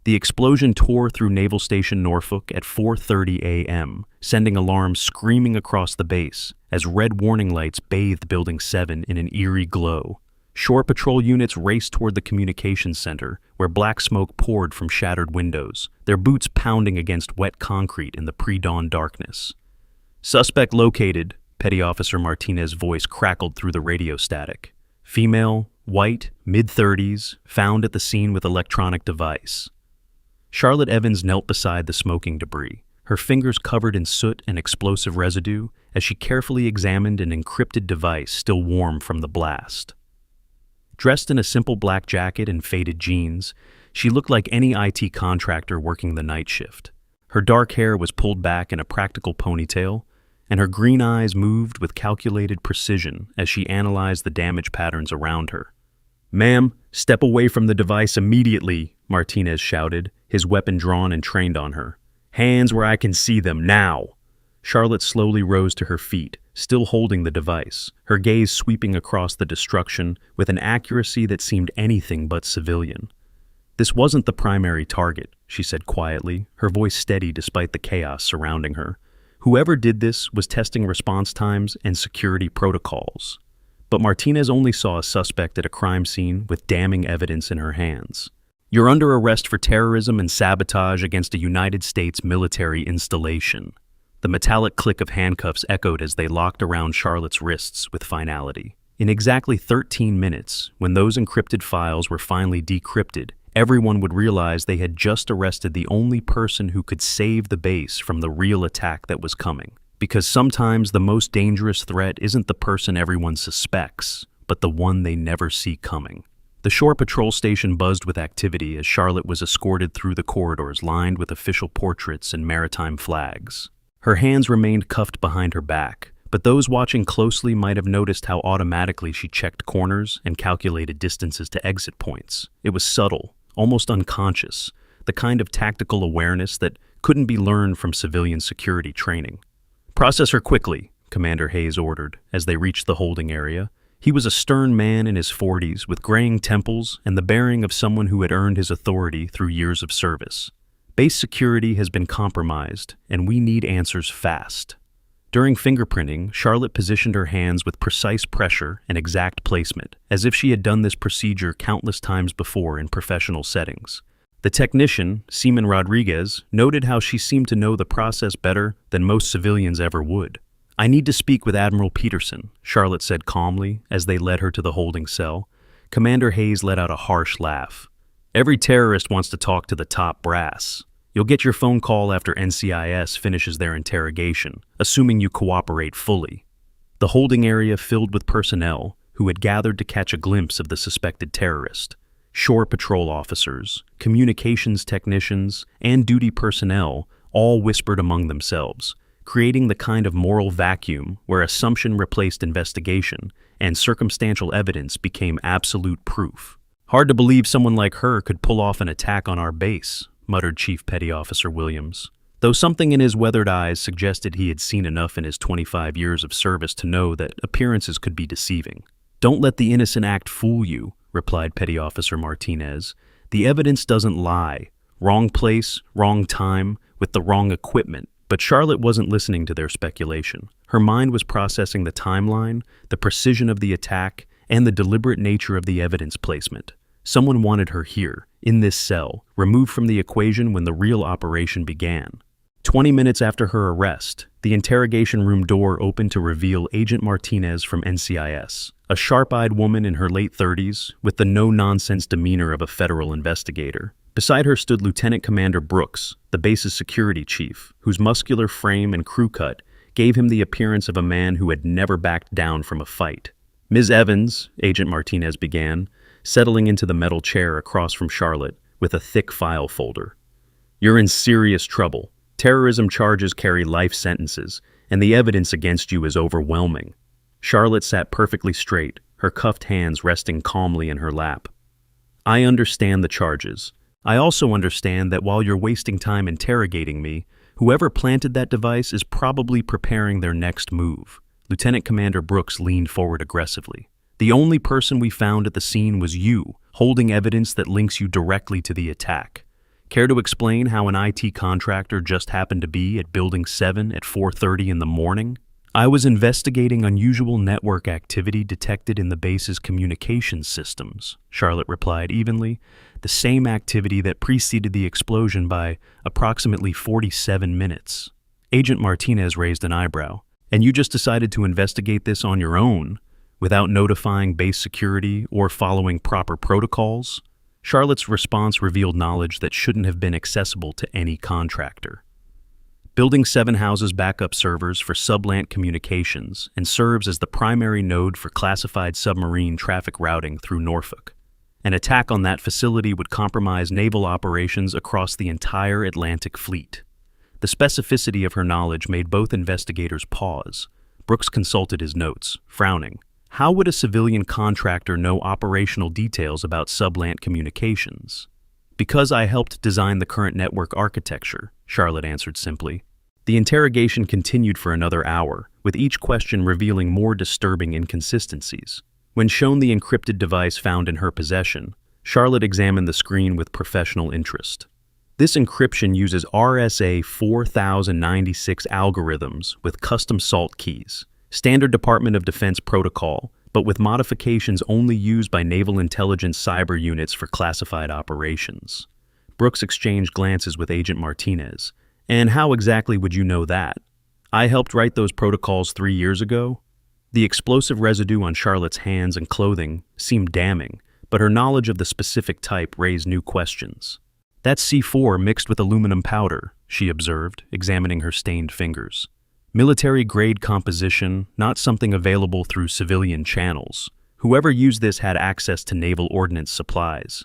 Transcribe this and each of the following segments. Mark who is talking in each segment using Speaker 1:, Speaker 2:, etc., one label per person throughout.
Speaker 1: The explosion tore through Naval Station Norfolk at 4:30 a.m., sending alarms screaming across the base as red warning lights bathed Building 7 in an eerie glow. Shore patrol units raced toward the communications center, where black smoke poured from shattered windows, their boots pounding against wet concrete in the pre-dawn darkness. "Suspect located," Petty Officer Martinez's voice crackled through the radio static. "Female, white, mid-30s, found at the scene with electronic device." Charlotte Evans knelt beside the smoking debris, her fingers covered in soot and explosive residue as she carefully examined an encrypted device still warm from the blast. Dressed in a simple black jacket and faded jeans, she looked like any IT contractor working the night shift. Her dark hair was pulled back in a practical ponytail, and her green eyes moved with calculated precision as she analyzed the damage patterns around her. "Ma'am, step away from the device immediately," Martinez shouted, his weapon drawn and trained on her. "Hands where I can see them, now!" Charlotte slowly rose to her feet, still holding the device, her gaze sweeping across the destruction with an accuracy that seemed anything but civilian. "This wasn't the primary target," she said quietly, her voice steady despite the chaos surrounding her. "Whoever did this was testing response times and security protocols." But Martinez only saw a suspect at a crime scene with damning evidence in her hands. "You're under arrest for terrorism and sabotage against a United States military installation." The metallic click of handcuffs echoed as they locked around Charlotte's wrists with finality. In exactly 13 minutes, when those encrypted files were finally decrypted, everyone would realize they had just arrested the only person who could save the base from the real attack that was coming. Because sometimes the most dangerous threat isn't the person everyone suspects, but the one they never see coming. The shore patrol station buzzed with activity as Charlotte was escorted through the corridors lined with official portraits and maritime flags. Her hands remained cuffed behind her back, but those watching closely might have noticed how automatically she checked corners and calculated distances to exit points. It was subtle, almost unconscious, the kind of tactical awareness that couldn't be learned from civilian security training. "Process her quickly," Commander Hayes ordered as they reached the holding area. He was a stern man in his 40s with graying temples and the bearing of someone who had earned his authority through years of service. "Base security has been compromised, and we need answers fast." During fingerprinting, Charlotte positioned her hands with precise pressure and exact placement, as if she had done this procedure countless times before in professional settings. The technician, Seaman Rodriguez, noted how she seemed to know the process better than most civilians ever would. "I need to speak with Admiral Peterson," Charlotte said calmly as they led her to the holding cell. Commander Hayes let out a harsh laugh. "Every terrorist wants to talk to the top brass. You'll get your phone call after NCIS finishes their interrogation, assuming you cooperate fully." The holding area filled with personnel who had gathered to catch a glimpse of the suspected terrorist. Shore patrol officers, communications technicians, and duty personnel all whispered among themselves, creating the kind of moral vacuum where assumption replaced investigation and circumstantial evidence became absolute proof. "Hard to believe someone like her could pull off an attack on our base," muttered Chief Petty Officer Williams, though something in his weathered eyes suggested he had seen enough in his 25 years of service to know that appearances could be deceiving. "Don't let the innocent act fool you," replied Petty Officer Martinez. "The evidence doesn't lie. Wrong place, wrong time, with the wrong equipment." But Charlotte wasn't listening to their speculation. Her mind was processing the timeline, the precision of the attack, and the deliberate nature of the evidence placement. Someone wanted her here, in this cell, removed from the equation when the real operation began. 20 minutes after her arrest, the interrogation room door opened to reveal Agent Martinez from NCIS, a sharp-eyed woman in her late 30s with the no-nonsense demeanor of a federal investigator. Beside her stood Lieutenant Commander Brooks, the base's security chief, whose muscular frame and crew cut gave him the appearance of a man who had never backed down from a fight. "Ms. Evans," Agent Martinez began, settling into the metal chair across from Charlotte with a thick file folder. "You're in serious trouble. Terrorism charges carry life sentences, and the evidence against you is overwhelming." Charlotte sat perfectly straight, her cuffed hands resting calmly in her lap. "I understand the charges. I also understand that while you're wasting time interrogating me, whoever planted that device is probably preparing their next move." Lieutenant Commander Brooks leaned forward aggressively. "The only person we found at the scene was you, holding evidence that links you directly to the attack. Care to explain how an IT contractor just happened to be at Building 7 at 4:30 in the morning? I was investigating unusual network activity detected in the base's communications systems, Charlotte replied evenly, the same activity that preceded the explosion by approximately 47 minutes. Agent Martinez raised an eyebrow. And you just decided to investigate this on your own, without notifying base security or following proper protocols? Charlotte's response revealed knowledge that shouldn't have been accessible to any contractor. Building 7 houses backup servers for sublant communications and serves as the primary node for classified submarine traffic routing through Norfolk. An attack on that facility would compromise naval operations across the entire Atlantic fleet. The specificity of her knowledge made both investigators pause. Brooks consulted his notes, frowning. How would a civilian contractor know operational details about sublant communications? Because I helped design the current network architecture, Charlotte answered simply. The interrogation continued for another hour, with each question revealing more disturbing inconsistencies. When shown the encrypted device found in her possession, Charlotte examined the screen with professional interest. This encryption uses RSA 4096 algorithms with custom salt keys, standard Department of Defense protocol, but with modifications only used by naval intelligence cyber units for classified operations. Brooks exchanged glances with Agent Martinez. And how exactly would you know that? I helped write those protocols 3 years ago. The explosive residue on Charlotte's hands and clothing seemed damning, but her knowledge of the specific type raised new questions. That's C4 mixed with aluminum powder, she observed, examining her stained fingers. Military-grade composition, not something available through civilian channels. Whoever used this had access to naval ordnance supplies.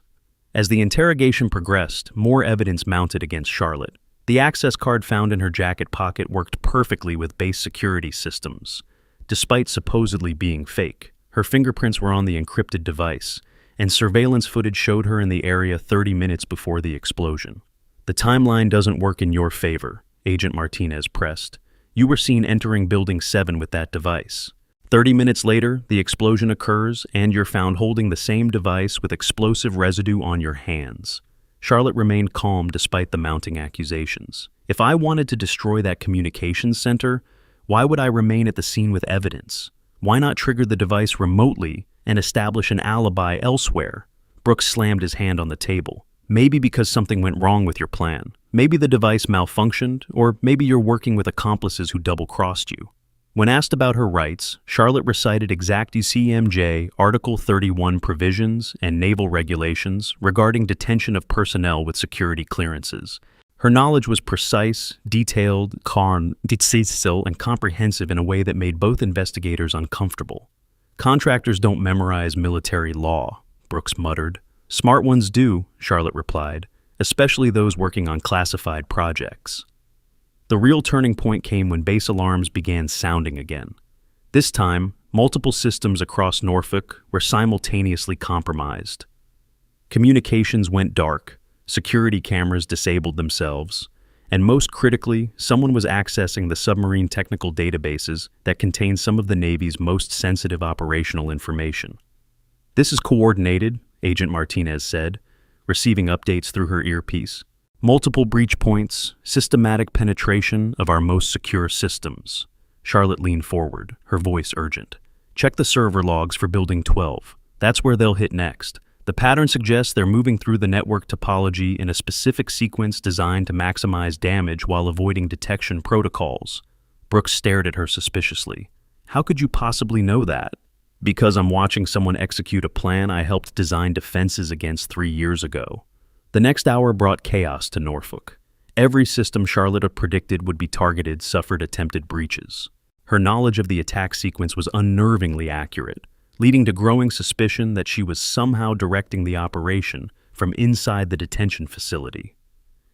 Speaker 1: As the interrogation progressed, more evidence mounted against Charlotte. The access card found in her jacket pocket worked perfectly with base security systems. Despite supposedly being fake, her fingerprints were on the encrypted device, and surveillance footage showed her in the area 30 minutes before the explosion. The timeline doesn't work in your favor, Agent Martinez pressed. You were seen entering Building 7 with that device. 30 minutes later, the explosion occurs, and you're found holding the same device with explosive residue on your hands. Charlotte remained calm despite the mounting accusations. If I wanted to destroy that communications center, why would I remain at the scene with evidence? Why not trigger the device remotely and establish an alibi elsewhere? Brooks slammed his hand on the table. Maybe because something went wrong with your plan. Maybe the device malfunctioned, or maybe you're working with accomplices who double-crossed you. When asked about her rights, Charlotte recited exact UCMJ Article 31 provisions and naval regulations regarding detention of personnel with security clearances. Her knowledge was precise, detailed, and comprehensive in a way that made both investigators uncomfortable. Contractors don't memorize military law, Brooks muttered. Smart ones do, Charlotte replied, especially those working on classified projects. The real turning point came when base alarms began sounding again. This time, multiple systems across Norfolk were simultaneously compromised. Communications went dark, security cameras disabled themselves, and most critically, someone was accessing the submarine technical databases that contain some of the Navy's most sensitive operational information. This is coordinated, Agent Martinez said, receiving updates through her earpiece. Multiple breach points, systematic penetration of our most secure systems. Charlotte leaned forward, her voice urgent. Check the server logs for Building 12. That's where they'll hit next. The pattern suggests they're moving through the network topology in a specific sequence designed to maximize damage while avoiding detection protocols. Brooks stared at her suspiciously. How could you possibly know that? Because I'm watching someone execute a plan I helped design defenses against 3 years ago. The next hour brought chaos to Norfolk. Every system Charlotte had predicted would be targeted suffered attempted breaches. Her knowledge of the attack sequence was unnervingly accurate, leading to growing suspicion that she was somehow directing the operation from inside the detention facility.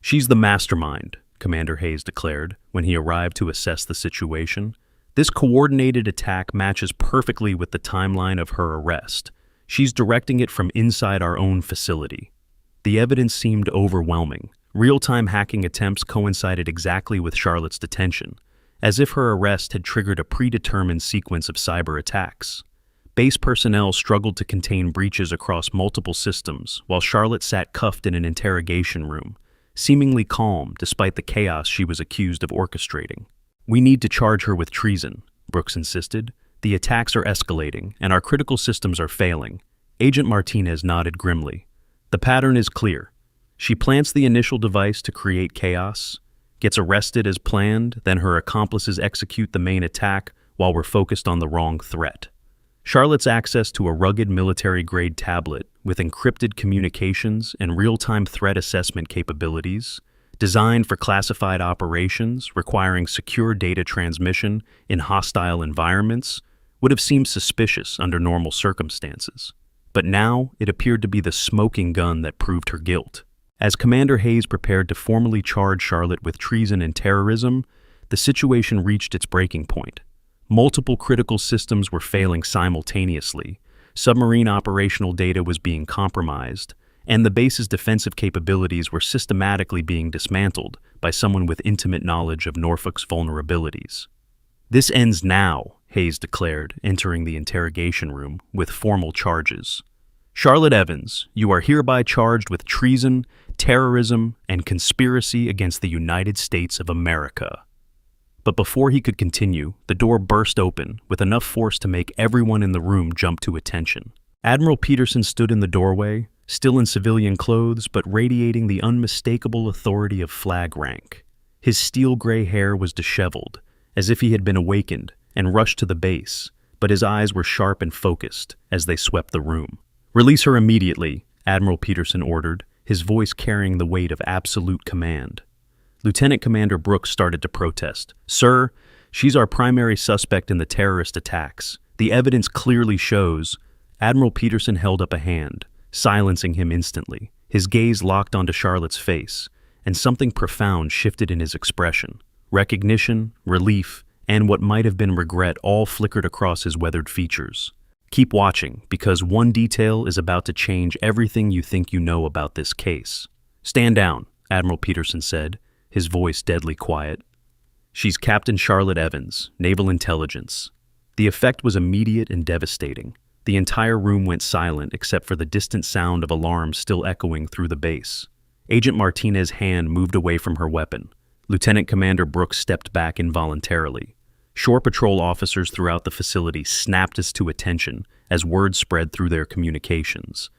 Speaker 1: She's the mastermind, Commander Hayes declared when he arrived to assess the situation. This coordinated attack matches perfectly with the timeline of her arrest. She's directing it from inside our own facility. The evidence seemed overwhelming. Real-time hacking attempts coincided exactly with Charlotte's detention, as if her arrest had triggered a predetermined sequence of cyber attacks. Base personnel struggled to contain breaches across multiple systems, while Charlotte sat cuffed in an interrogation room, seemingly calm despite the chaos she was accused of orchestrating. "We need to charge her with treason," Brooks insisted. "The attacks are escalating, and our critical systems are failing." Agent Martinez nodded grimly. "The pattern is clear. She plants the initial device to create chaos, gets arrested as planned, then her accomplices execute the main attack while we're focused on the wrong threat." Charlotte's access to a rugged military-grade tablet with encrypted communications and real-time threat assessment capabilities, designed for classified operations requiring secure data transmission in hostile environments, would have seemed suspicious under normal circumstances. But now it appeared to be the smoking gun that proved her guilt. As Commander Hayes prepared to formally charge Charlotte with treason and terrorism, the situation reached its breaking point. Multiple critical systems were failing simultaneously, submarine operational data was being compromised, and the base's defensive capabilities were systematically being dismantled by someone with intimate knowledge of Norfolk's vulnerabilities. "This ends now," Hayes declared, entering the interrogation room with formal charges. "Charlotte Evans, you are hereby charged with treason, terrorism, and conspiracy against the United States of America." But before he could continue, the door burst open with enough force to make everyone in the room jump to attention. Admiral Peterson stood in the doorway, still in civilian clothes but radiating the unmistakable authority of flag rank. His steel-gray hair was disheveled, as if he had been awakened and rushed to the base, but his eyes were sharp and focused as they swept the room. "Release her immediately," Admiral Peterson ordered, his voice carrying the weight of absolute command. Lieutenant Commander Brooks started to protest. "Sir, she's our primary suspect in the terrorist attacks. The evidence clearly shows." Admiral Peterson held up a hand, silencing him instantly. His gaze locked onto Charlotte's face, and something profound shifted in his expression. Recognition, relief, and what might have been regret all flickered across his weathered features. "Keep watching, because one detail is about to change everything you think you know about this case." "Stand down," Admiral Peterson said, his voice deadly quiet. "She's Captain Charlotte Evans, Naval Intelligence." The effect was immediate and devastating. The entire room went silent except for the distant sound of alarms still echoing through the base. Agent Martinez's hand moved away from her weapon. Lieutenant Commander Brooks stepped back involuntarily. Shore patrol officers throughout the facility snapped us to attention as word spread through their communications.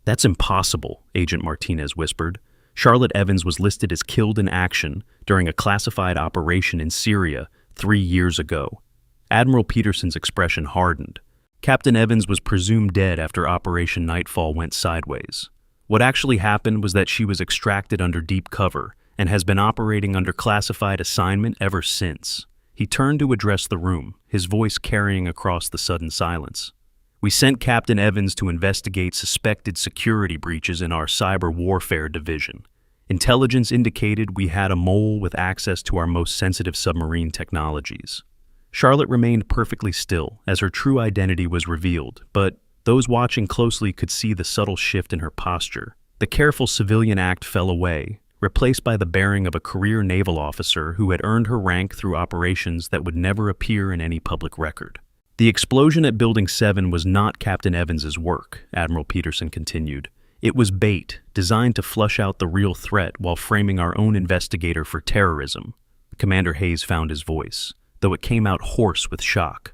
Speaker 1: "That's impossible," Agent Martinez whispered. "Charlotte Evans was listed as killed in action during a classified operation in Syria 3 years ago." Admiral Peterson's expression hardened. Captain Evans was presumed dead after Operation Nightfall went sideways. What actually happened was that she was extracted under deep cover and has been operating under classified assignment ever since. He turned to address the room, his voice carrying across the sudden silence. "We sent Captain Evans to investigate suspected security breaches in our cyber warfare division. Intelligence indicated we had a mole with access to our most sensitive submarine technologies." Charlotte remained perfectly still as her true identity was revealed, but those watching closely could see the subtle shift in her posture. The careful civilian act fell away, replaced by the bearing of a career naval officer who had earned her rank through operations that would never appear in any public record. "The explosion at Building 7 was not Captain Evans's work," Admiral Peterson continued. "It was bait, designed to flush out the real threat while framing our own investigator for terrorism." Commander Hayes found his voice, though it came out hoarse with shock.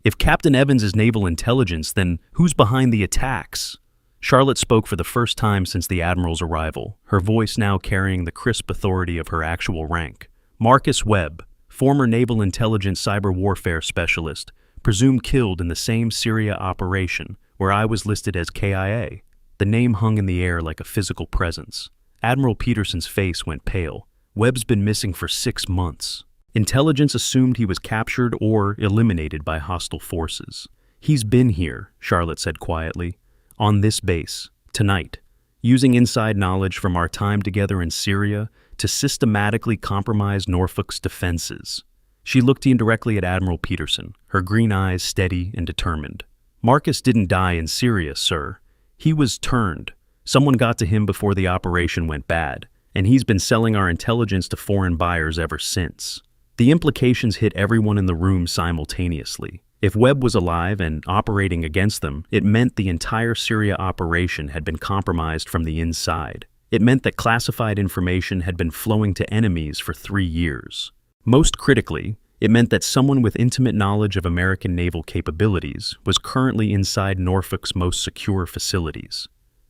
Speaker 1: "If Captain Evans is naval intelligence, then who's behind the attacks?" Charlotte spoke for the first time since the Admiral's arrival, her voice now carrying the crisp authority of her actual rank. "Marcus Webb, former naval intelligence cyber warfare specialist, presumed killed in the same Syria operation where I was listed as KIA." The name hung in the air like a physical presence. Admiral Peterson's face went pale. "Webb's been missing for 6 months. Intelligence assumed he was captured or eliminated by hostile forces." "He's been here," Charlotte said quietly, "on this base, tonight, using inside knowledge from our time together in Syria to systematically compromise Norfolk's defenses." She looked indirectly at Admiral Peterson, her green eyes steady and determined. "Marcus didn't die in Syria, sir. He was turned. Someone got to him before the operation went bad, and he's been selling our intelligence to foreign buyers ever since." The implications hit everyone in the room simultaneously. If Webb was alive and operating against them, it meant the entire Syria operation had been compromised from the inside. It meant that classified information had been flowing to enemies for 3 years. Most critically, it meant that someone with intimate knowledge of American naval capabilities was currently inside Norfolk's most secure facilities.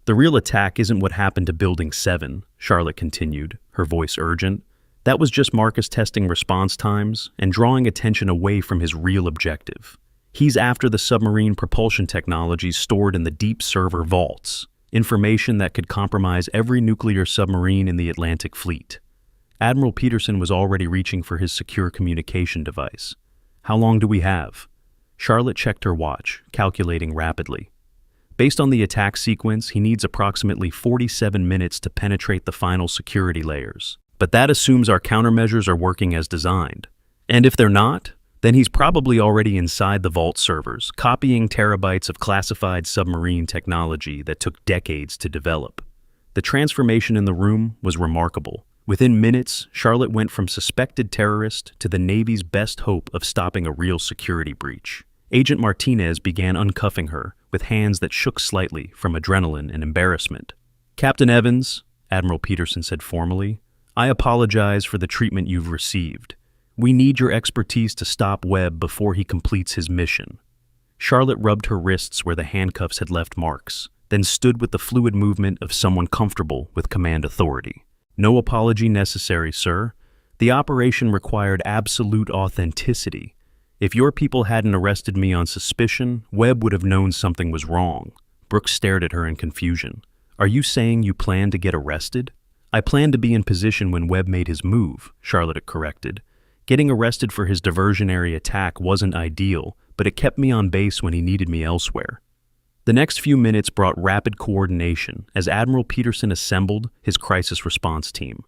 Speaker 1: The real attack isn't what happened to Building 7, Charlotte continued, her voice urgent. That was just Marcus testing response times and drawing attention away from his real objective. He's after the submarine propulsion technologies stored in the deep server vaults, information that could compromise every nuclear submarine in the Atlantic Fleet. Admiral Peterson was already reaching for his secure communication device. How long do we have? Charlotte checked her watch, calculating rapidly. Based on the attack sequence, he needs approximately 47 minutes to penetrate the final security layers. But that assumes our countermeasures are working as designed. And if they're not, then he's probably already inside the vault servers, copying terabytes of classified submarine technology that took decades to develop. The transformation in the room was remarkable. Within minutes, Charlotte went from suspected terrorist to the Navy's best hope of stopping a real security breach. Agent Martinez began uncuffing her, with hands that shook slightly from adrenaline and embarrassment. "Captain Evans," Admiral Peterson said formally, "I apologize for the treatment you've received. We need your expertise to stop Webb before he completes his mission." Charlotte rubbed her wrists where the handcuffs had left marks, then stood with the fluid movement of someone comfortable with command authority. "No apology necessary, sir. The operation required absolute authenticity. If your people hadn't arrested me on suspicion, Webb would have known something was wrong." Brooks stared at her in confusion. "Are you saying you plan to get arrested?" "I planned to be in position when Webb made his move," Charlotte corrected. "Getting arrested for his diversionary attack wasn't ideal, but it kept me on base when he needed me elsewhere." The next few minutes brought rapid coordination as Admiral Peterson assembled his crisis response team.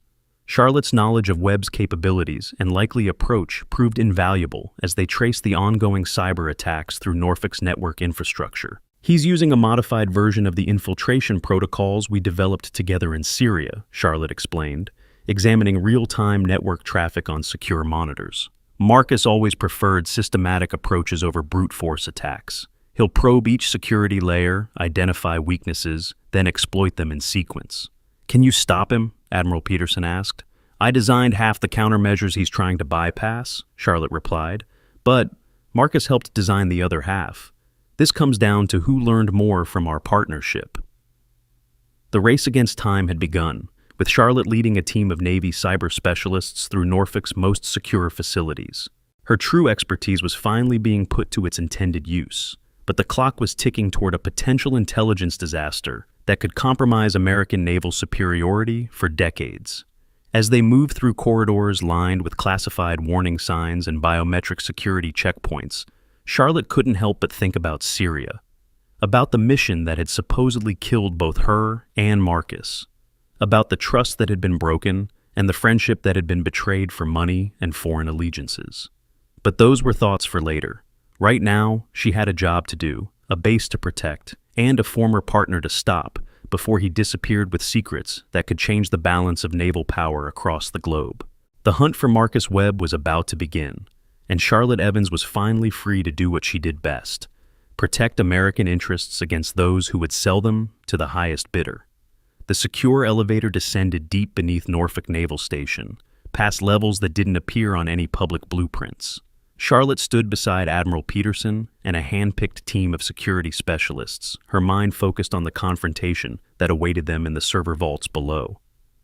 Speaker 1: Charlotte's knowledge of Webb's capabilities and likely approach proved invaluable as they traced the ongoing cyber attacks through Norfolk's network infrastructure. "He's using a modified version of the infiltration protocols we developed together in Syria," Charlotte explained, examining real-time network traffic on secure monitors. "Marcus always preferred systematic approaches over brute force attacks. He'll probe each security layer, identify weaknesses, then exploit them in sequence." "Can you stop him?" Admiral Peterson asked. "I designed half the countermeasures he's trying to bypass," Charlotte replied, "but Marcus helped design the other half. This comes down to who learned more from our partnership." The race against time had begun, with Charlotte leading a team of Navy cyber specialists through Norfolk's most secure facilities. Her true expertise was finally being put to its intended use, but the clock was ticking toward a potential intelligence disaster that could compromise American naval superiority for decades. As they moved through corridors lined with classified warning signs and biometric security checkpoints, Charlotte couldn't help but think about Syria, about the mission that had supposedly killed both her and Marcus, about the trust that had been broken and the friendship that had been betrayed for money and foreign allegiances. But those were thoughts for later. Right now, she had a job to do, a base to protect, and a former partner to stop before he disappeared with secrets that could change the balance of naval power across the globe. The hunt for Marcus Webb was about to begin, and Charlotte Evans was finally free to do what she did best: protect American interests against those who would sell them to the highest bidder. The secure elevator descended deep beneath Norfolk Naval Station, past levels that didn't appear on any public blueprints. Charlotte stood beside Admiral Peterson and a hand-picked team of security specialists, her mind focused on the confrontation that awaited them in the server vaults below.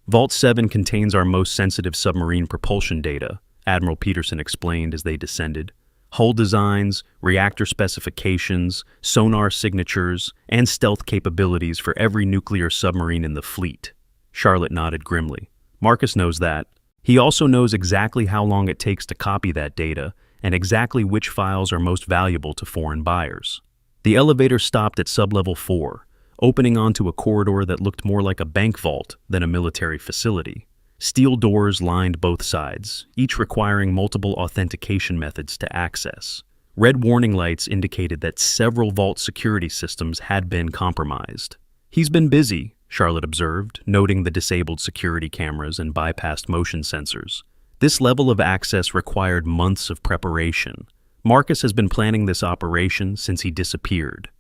Speaker 1: "Vault 7 contains our most sensitive submarine propulsion data," Admiral Peterson explained as they descended. "Hull designs, reactor specifications, sonar signatures, and stealth capabilities for every nuclear submarine in the fleet." Charlotte nodded grimly. "Marcus knows that. He also knows exactly how long it takes to copy that data and exactly which files are most valuable to foreign buyers." The elevator stopped at sublevel 4, opening onto a corridor that looked more like a bank vault than a military facility. Steel doors lined both sides, each requiring multiple authentication methods to access. Red warning lights indicated that several vault security systems had been compromised. "He's been busy," Charlotte observed, noting the disabled security cameras and bypassed motion sensors. This level of access required months of preparation. Marcus has been planning this operation since he disappeared.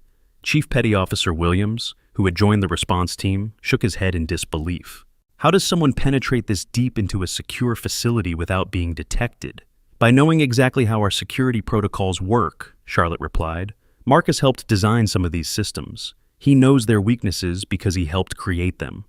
Speaker 1: Chief Petty Officer Williams, who had joined the response team, shook his head in disbelief. How does someone penetrate this deep into a secure facility without being detected? By knowing exactly how our security protocols work, Charlotte replied. Marcus helped design some of these systems. He knows their weaknesses because he helped create them.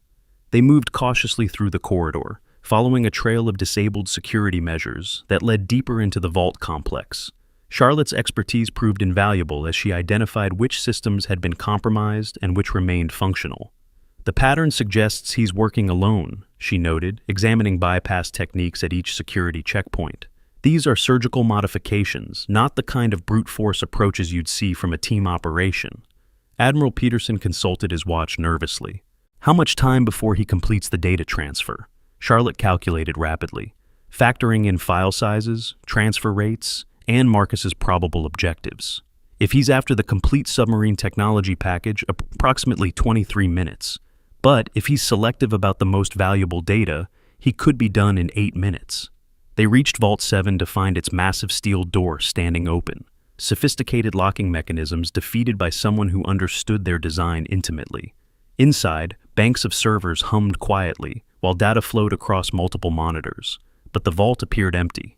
Speaker 1: They moved cautiously through the corridor, following a trail of disabled security measures that led deeper into the vault complex. Charlotte's expertise proved invaluable as she identified which systems had been compromised and which remained functional. The pattern suggests he's working alone, she noted, examining bypass techniques at each security checkpoint. These are surgical modifications, not the kind of brute force approaches you'd see from a team operation. Admiral Peterson consulted his watch nervously. How much time before he completes the data transfer? Charlotte calculated rapidly, factoring in file sizes, transfer rates, and Marcus's probable objectives. If he's after the complete submarine technology package, approximately 23 minutes. But if he's selective about the most valuable data, he could be done in 8 minutes. They reached Vault 7 to find its massive steel door standing open, sophisticated locking mechanisms defeated by someone who understood their design intimately. Inside, banks of servers hummed quietly, while data flowed across multiple monitors, but the vault appeared empty.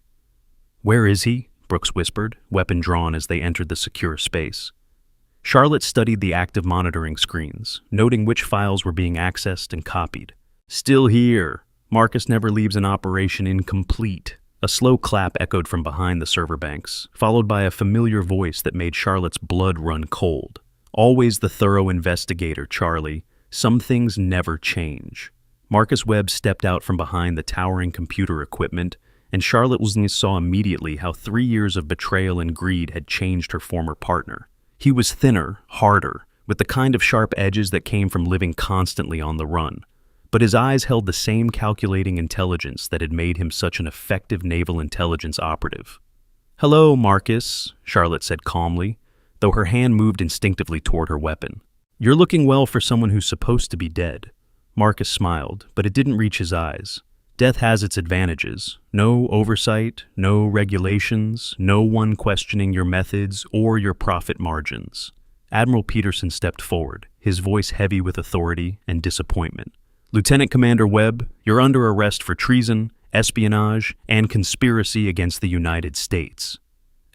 Speaker 1: "Where is he?" Brooks whispered, weapon drawn as they entered the secure space. Charlotte studied the active monitoring screens, noting which files were being accessed and copied. "Still here. Marcus never leaves an operation incomplete." A slow clap echoed from behind the server banks, followed by a familiar voice that made Charlotte's blood run cold. "Always the thorough investigator, Charlie. Some things never change." Marcus Webb stepped out from behind the towering computer equipment, and Charlotte saw immediately how 3 years of betrayal and greed had changed her former partner. He was thinner, harder, with the kind of sharp edges that came from living constantly on the run. But his eyes held the same calculating intelligence that had made him such an effective naval intelligence operative. "Hello, Marcus," Charlotte said calmly, though her hand moved instinctively toward her weapon. "You're looking well for someone who's supposed to be dead." Marcus smiled, but it didn't reach his eyes. Death has its advantages. No oversight, no regulations, no one questioning your methods or your profit margins. Admiral Peterson stepped forward, his voice heavy with authority and disappointment. "Lieutenant Commander Webb, you're under arrest for treason, espionage, and conspiracy against the United States."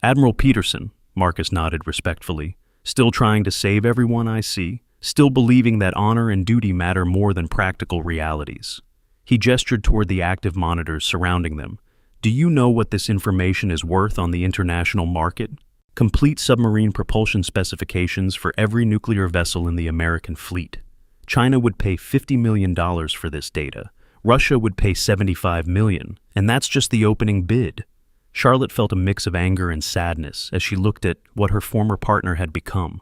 Speaker 1: "Admiral Peterson," Marcus nodded respectfully, "still trying to save everyone, I see, still believing that honor and duty matter more than practical realities." He gestured toward the active monitors surrounding them. "Do you know what this information is worth on the international market? Complete submarine propulsion specifications for every nuclear vessel in the American fleet. China would pay $50 million for this data. Russia would pay $75 million, and that's just the opening bid." Charlotte felt a mix of anger and sadness as she looked at what her former partner had become.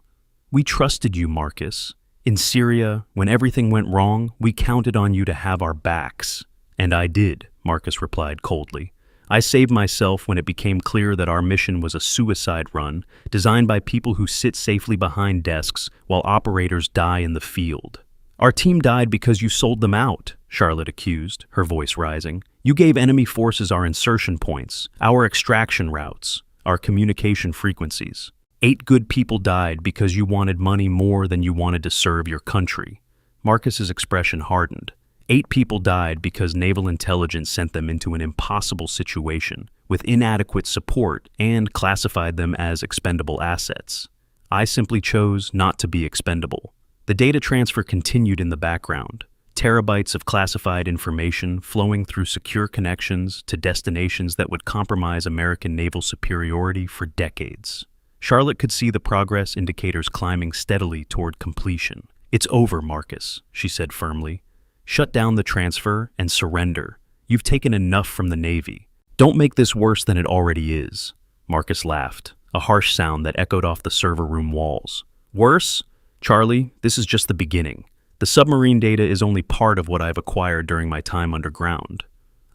Speaker 1: "We trusted you, Marcus. In Syria, when everything went wrong, we counted on you to have our backs." "And I did," Marcus replied coldly. "I saved myself when it became clear that our mission was a suicide run, designed by people who sit safely behind desks while operators die in the field." "Our team died because you sold them out," Charlotte accused, her voice rising. "You gave enemy forces our insertion points, our extraction routes, our communication frequencies. 8 good people died because you wanted money more than you wanted to serve your country." Marcus's expression hardened. 8 people died because naval intelligence sent them into an impossible situation with inadequate support and classified them as expendable assets. I simply chose not to be expendable. The data transfer continued in the background, terabytes of classified information flowing through secure connections to destinations that would compromise American naval superiority for decades. Charlotte could see the progress indicators climbing steadily toward completion. "It's over, Marcus," she said firmly. "Shut down the transfer and surrender. You've taken enough from the Navy. Don't make this worse than it already is." Marcus laughed, a harsh sound that echoed off the server room walls. "Worse? Charlie, this is just the beginning. The submarine data is only part of what I've acquired during my time underground.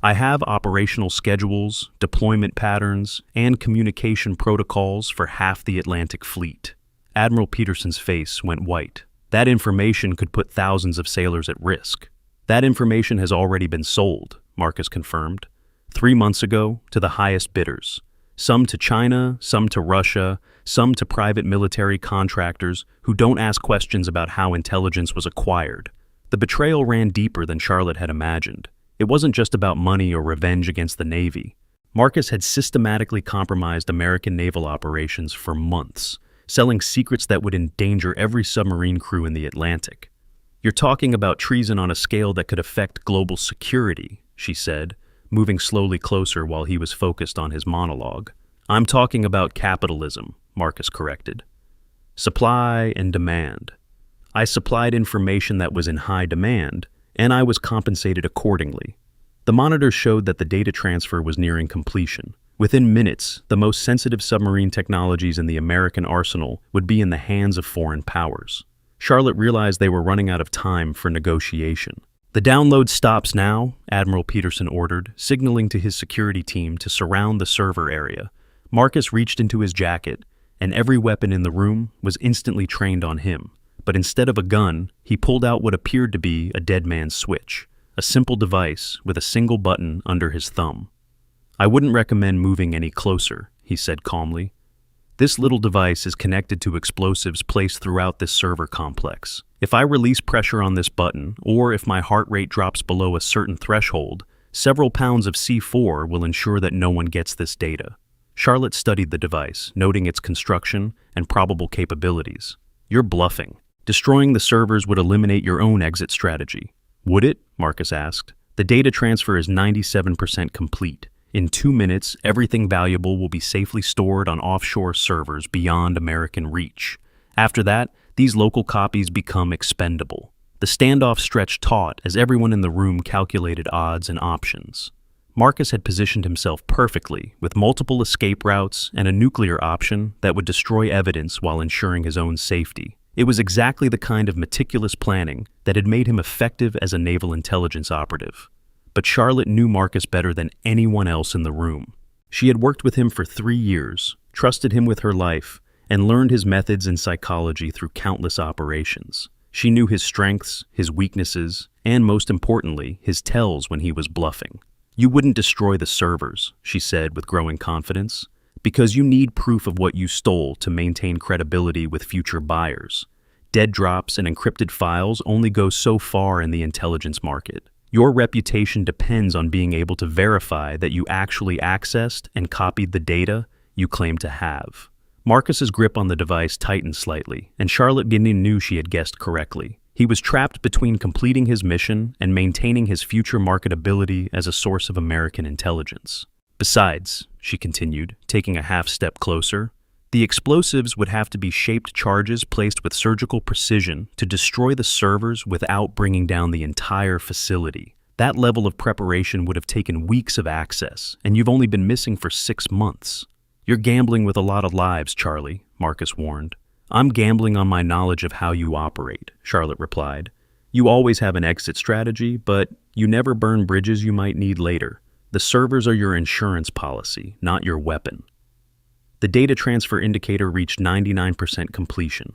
Speaker 1: I have operational schedules, deployment patterns, and communication protocols for half the Atlantic Fleet." Admiral Peterson's face went white. "That information could put thousands of sailors at risk." "That information has already been sold," Marcus confirmed. 3 months ago, to the highest bidders. Some to China, some to Russia, some to private military contractors who don't ask questions about how intelligence was acquired. The betrayal ran deeper than Charlotte had imagined. It wasn't just about money or revenge against the Navy. Marcus had systematically compromised American naval operations for months, selling secrets that would endanger every submarine crew in the Atlantic. "You're talking about treason on a scale that could affect global security," she said, moving slowly closer while he was focused on his monologue. "I'm talking about capitalism," Marcus corrected. "Supply and demand. I supplied information that was in high demand, and I was compensated accordingly." The monitors showed that the data transfer was nearing completion. Within minutes, the most sensitive submarine technologies in the American arsenal would be in the hands of foreign powers. Charlotte realized they were running out of time for negotiation. "The download stops now," Admiral Peterson ordered, signaling to his security team to surround the server area. Marcus reached into his jacket, and every weapon in the room was instantly trained on him. But instead of a gun, he pulled out what appeared to be a dead man's switch, a simple device with a single button under his thumb. "I wouldn't recommend moving any closer," he said calmly. "This little device is connected to explosives placed throughout this server complex. If I release pressure on this button, or if my heart rate drops below a certain threshold, several pounds of C4 will ensure that no one gets this data." Charlotte studied the device, noting its construction and probable capabilities. "You're bluffing. Destroying the servers would eliminate your own exit strategy." "Would it?" Marcus asked. "The data transfer is 97% complete. In 2 minutes, everything valuable will be safely stored on offshore servers beyond American reach. After that, these local copies become expendable." The standoff stretched taut as everyone in the room calculated odds and options. Marcus had positioned himself perfectly, with multiple escape routes and a nuclear option that would destroy evidence while ensuring his own safety. It was exactly the kind of meticulous planning that had made him effective as a naval intelligence operative. But Charlotte knew Marcus better than anyone else in the room. She had worked with him for 3 years, trusted him with her life, and learned his methods and psychology through countless operations. She knew his strengths, his weaknesses, and most importantly, his tells when he was bluffing. "You wouldn't destroy the servers," she said with growing confidence, "because you need proof of what you stole to maintain credibility with future buyers. Dead drops and encrypted files only go so far in the intelligence market. Your reputation depends on being able to verify that you actually accessed and copied the data you claim to have." Marcus's grip on the device tightened slightly, and Charlotte knew she had guessed correctly. He was trapped between completing his mission and maintaining his future marketability as a source of American intelligence. "Besides," she continued, taking a half-step closer, "the explosives would have to be shaped charges placed with surgical precision to destroy the servers without bringing down the entire facility. That level of preparation would have taken weeks of access, and you've only been missing for 6 months. "You're gambling with a lot of lives, Charlie," Marcus warned. "I'm gambling on my knowledge of how you operate," Charlotte replied. "You always have an exit strategy, but you never burn bridges you might need later. The servers are your insurance policy, not your weapon." The data transfer indicator reached 99% completion.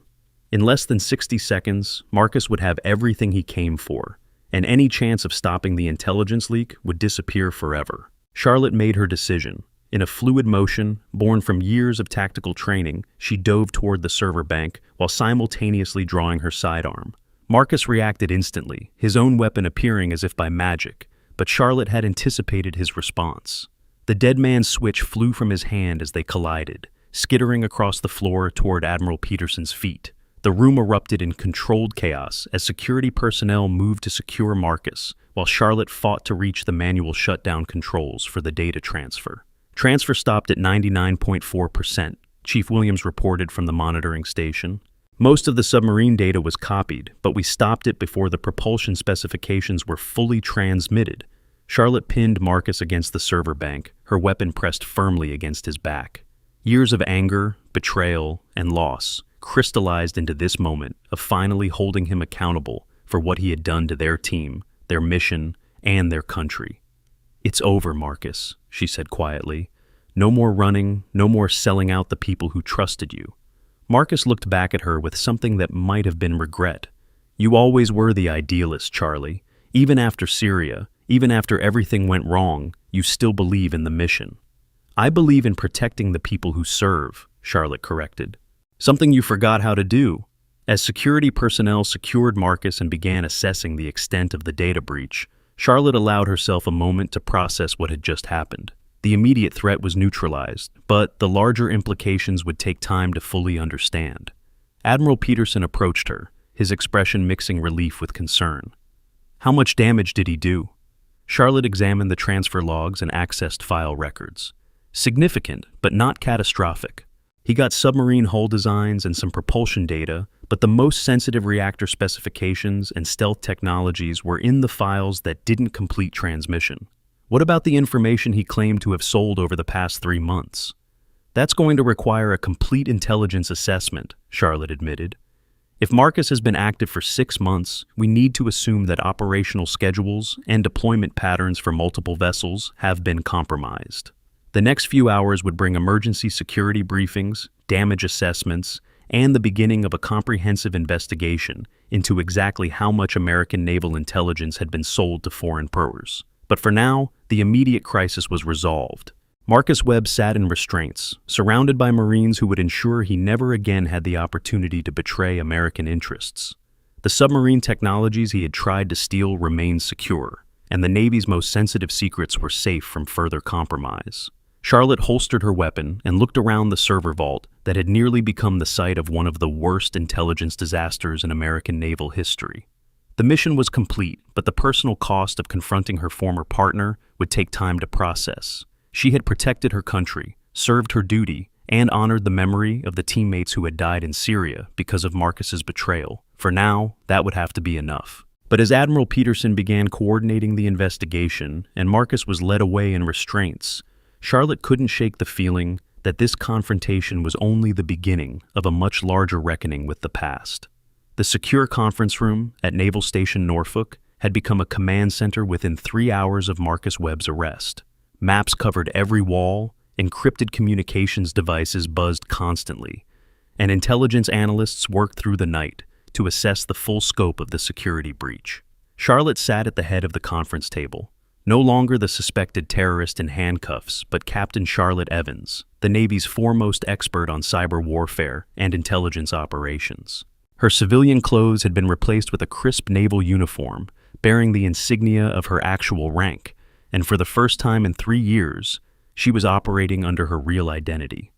Speaker 1: In less than 60 seconds, Marcus would have everything he came for, and any chance of stopping the intelligence leak would disappear forever. Charlotte made her decision. In a fluid motion, born from years of tactical training, she dove toward the server bank while simultaneously drawing her sidearm. Marcus reacted instantly, his own weapon appearing as if by magic, but Charlotte had anticipated his response. The dead man's switch flew from his hand as they collided, skittering across the floor toward Admiral Peterson's feet. The room erupted in controlled chaos as security personnel moved to secure Marcus, while Charlotte fought to reach the manual shutdown controls for the data transfer. Transfer stopped at 99.4%, Chief Williams reported from the monitoring station. "Most of the submarine data was copied, but we stopped it before the propulsion specifications were fully transmitted." Charlotte pinned Marcus against the server bank, her weapon pressed firmly against his back. Years of anger, betrayal, and loss crystallized into this moment of finally holding him accountable for what he had done to their team, their mission, and their country. "It's over, Marcus," she said quietly. "No more running, no more selling out the people who trusted you." Marcus looked back at her with something that might have been regret. "You always were the idealist, Charlie. Even after Syria, even after everything went wrong, you still believe in the mission." I believe in protecting the people who serve, Charlotte corrected. Something you forgot how to do. As security personnel secured Marcus and began assessing the extent of the data breach, Charlotte allowed herself a moment to process what had just happened. The immediate threat was neutralized, but the larger implications would take time to fully understand. Admiral Peterson approached her, his expression mixing relief with concern. How much damage did he do? Charlotte examined the transfer logs and accessed file records. Significant, but not catastrophic. He got submarine hull designs and some propulsion data, but the most sensitive reactor specifications and stealth technologies were in the files that didn't complete transmission. What about the information he claimed to have sold over the past 3 months? That's going to require a complete intelligence assessment, Charlotte admitted. If Marcus has been active for 6 months, we need to assume that operational schedules and deployment patterns for multiple vessels have been compromised. The next few hours would bring emergency security briefings, damage assessments, and the beginning of a comprehensive investigation into exactly how much American naval intelligence had been sold to foreign powers. But for now, the immediate crisis was resolved. Marcus Webb sat in restraints, surrounded by Marines who would ensure he never again had the opportunity to betray American interests. The submarine technologies he had tried to steal remained secure, and the Navy's most sensitive secrets were safe from further compromise. Charlotte holstered her weapon and looked around the server vault that had nearly become the site of one of the worst intelligence disasters in American naval history. The mission was complete, but the personal cost of confronting her former partner would take time to process. She had protected her country, served her duty, and honored the memory of the teammates who had died in Syria because of Marcus's betrayal. For now, that would have to be enough. But as Admiral Peterson began coordinating the investigation and Marcus was led away in restraints, Charlotte couldn't shake the feeling that this confrontation was only the beginning of a much larger reckoning with the past. The secure conference room at Naval Station Norfolk had become a command center within 3 hours of Marcus Webb's arrest. Maps covered every wall, encrypted communications devices buzzed constantly, and intelligence analysts worked through the night to assess the full scope of the security breach. Charlotte sat at the head of the conference table, no longer the suspected terrorist in handcuffs, but Captain Charlotte Evans, the Navy's foremost expert on cyber warfare and intelligence operations. Her civilian clothes had been replaced with a crisp naval uniform, bearing the insignia of her actual rank, and for the first time in 3 years, she was operating under her real identity.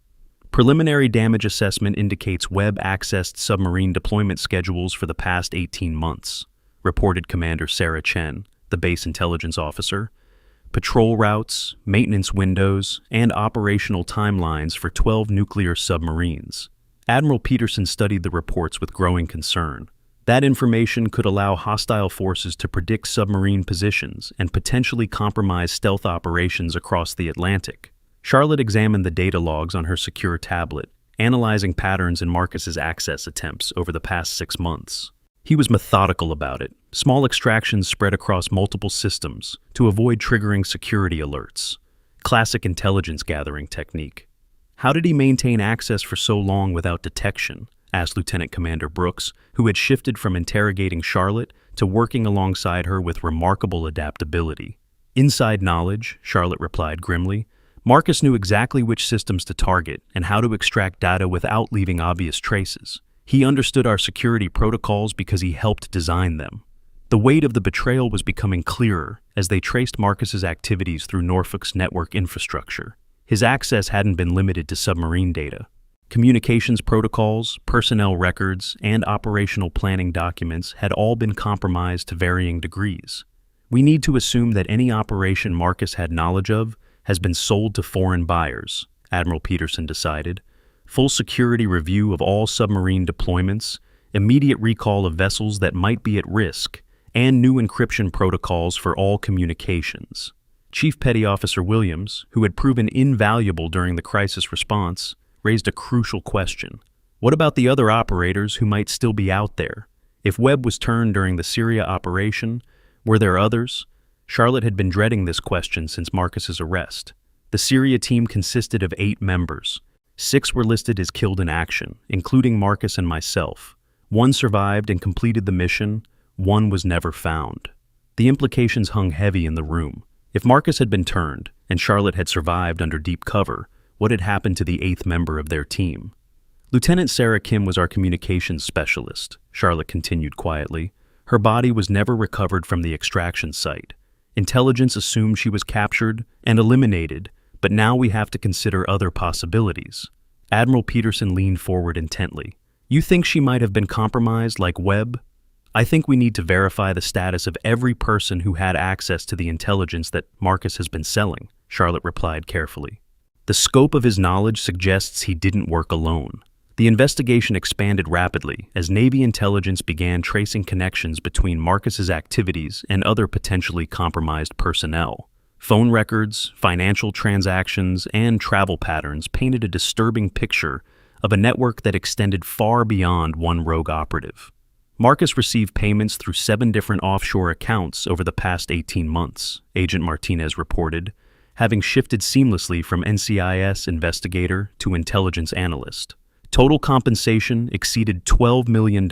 Speaker 1: Preliminary damage assessment indicates Webb accessed submarine deployment schedules for the past 18 months, reported Commander Sarah Chen, the base intelligence officer. Patrol routes, maintenance windows, and operational timelines for 12 nuclear submarines. Admiral Peterson studied the reports with growing concern. That information could allow hostile forces to predict submarine positions and potentially compromise stealth operations across the Atlantic. Charlotte examined the data logs on her secure tablet, analyzing patterns in Marcus's access attempts over the past 6 months. He was methodical about it. Small extractions spread across multiple systems to avoid triggering security alerts. Classic intelligence gathering technique. How did he maintain access for so long without detection? Asked Lieutenant Commander Brooks, who had shifted from interrogating Charlotte to working alongside her with remarkable adaptability. Inside knowledge, Charlotte replied grimly. Marcus knew exactly which systems to target and how to extract data without leaving obvious traces. He understood our security protocols because he helped design them. The weight of the betrayal was becoming clearer as they traced Marcus's activities through Norfolk's network infrastructure. His access hadn't been limited to submarine data. Communications protocols, personnel records, and operational planning documents had all been compromised to varying degrees. We need to assume that any operation Marcus had knowledge of has been sold to foreign buyers, Admiral Peterson decided. Full security review of all submarine deployments, immediate recall of vessels that might be at risk, and new encryption protocols for all communications. Chief Petty Officer Williams, who had proven invaluable during the crisis response, raised a crucial question. What about the other operators who might still be out there? If Webb was turned during the Syria operation, were there others? Charlotte had been dreading this question since Marcus's arrest. The Syria team consisted of 8 members. 6 were listed as killed in action, including Marcus and myself. 1 survived and completed the mission. 1 was never found. The implications hung heavy in the room. If Marcus had been turned, and Charlotte had survived under deep cover, what had happened to the eighth member of their team? Lieutenant Sarah Kim was our communications specialist, Charlotte continued quietly. Her body was never recovered from the extraction site. Intelligence assumed she was captured and eliminated, but now we have to consider other possibilities. Admiral Peterson leaned forward intently. You think she might have been compromised like Webb? I think we need to verify the status of every person who had access to the intelligence that Marcus has been selling, Charlotte replied carefully. The scope of his knowledge suggests he didn't work alone. The investigation expanded rapidly as Navy intelligence began tracing connections between Marcus's activities and other potentially compromised personnel. Phone records, financial transactions, and travel patterns painted a disturbing picture of a network that extended far beyond one rogue operative. Marcus received payments through 7 different offshore accounts over the past 18 months, Agent Martinez reported, having shifted seamlessly from NCIS investigator to intelligence analyst. Total compensation exceeded $12 million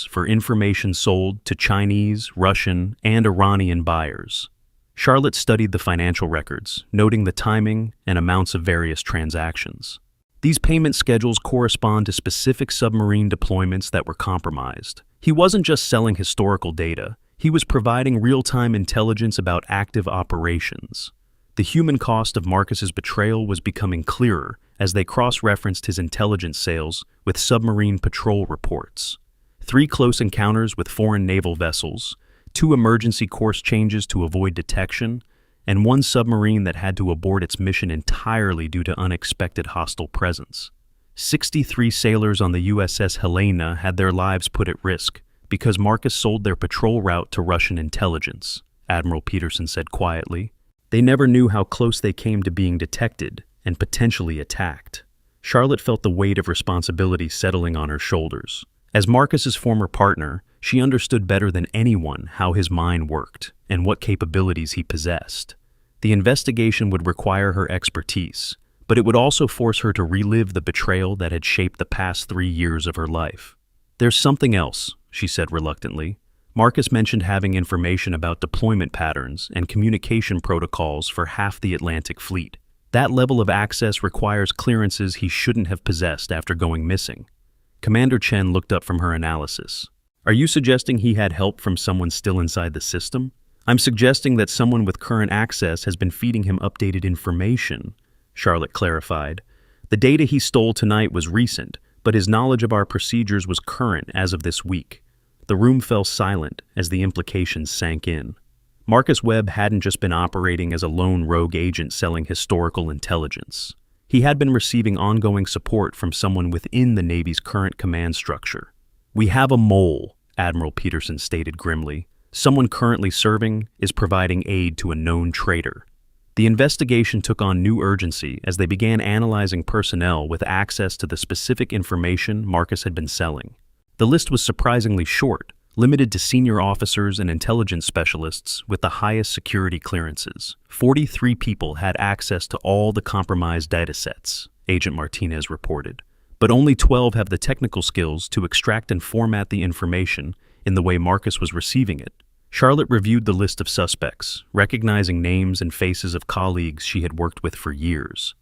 Speaker 1: for information sold to Chinese, Russian, and Iranian buyers. Charlotte studied the financial records, noting the timing and amounts of various transactions. These payment schedules correspond to specific submarine deployments that were compromised. He wasn't just selling historical data, he was providing real-time intelligence about active operations. The human cost of Marcus's betrayal was becoming clearer as they cross-referenced his intelligence sales with submarine patrol reports. 3 close encounters with foreign naval vessels, 2 emergency course changes to avoid detection, and 1 submarine that had to abort its mission entirely due to unexpected hostile presence. 63 sailors on the USS Helena had their lives put at risk because Marcus sold their patrol route to Russian intelligence, Admiral Peterson said quietly. They never knew how close they came to being detected and potentially attacked. Charlotte felt the weight of responsibility settling on her shoulders. As Marcus's former partner, she understood better than anyone how his mind worked and what capabilities he possessed. The investigation would require her expertise, but it would also force her to relive the betrayal that had shaped the past 3 years of her life. There's something else, she said reluctantly. Marcus mentioned having information about deployment patterns and communication protocols for half the Atlantic Fleet. That level of access requires clearances he shouldn't have possessed after going missing. Commander Chen looked up from her analysis. Are you suggesting he had help from someone still inside the system? I'm suggesting that someone with current access has been feeding him updated information, Charlotte clarified. The data he stole tonight was recent, but his knowledge of our procedures was current as of this week. The room fell silent as the implications sank in. Marcus Webb hadn't just been operating as a lone rogue agent selling historical intelligence. He had been receiving ongoing support from someone within the Navy's current command structure. We have a mole, Admiral Peterson stated grimly. Someone currently serving is providing aid to a known traitor. The investigation took on new urgency as they began analyzing personnel with access to the specific information Marcus had been selling. The list was surprisingly short, limited to senior officers and intelligence specialists with the highest security clearances. 43 people had access to all the compromised datasets, Agent Martinez reported, but only 12 have the technical skills to extract and format the information in the way Marcus was receiving it. Charlotte reviewed the list of suspects, recognizing names and faces of colleagues she had worked with for years.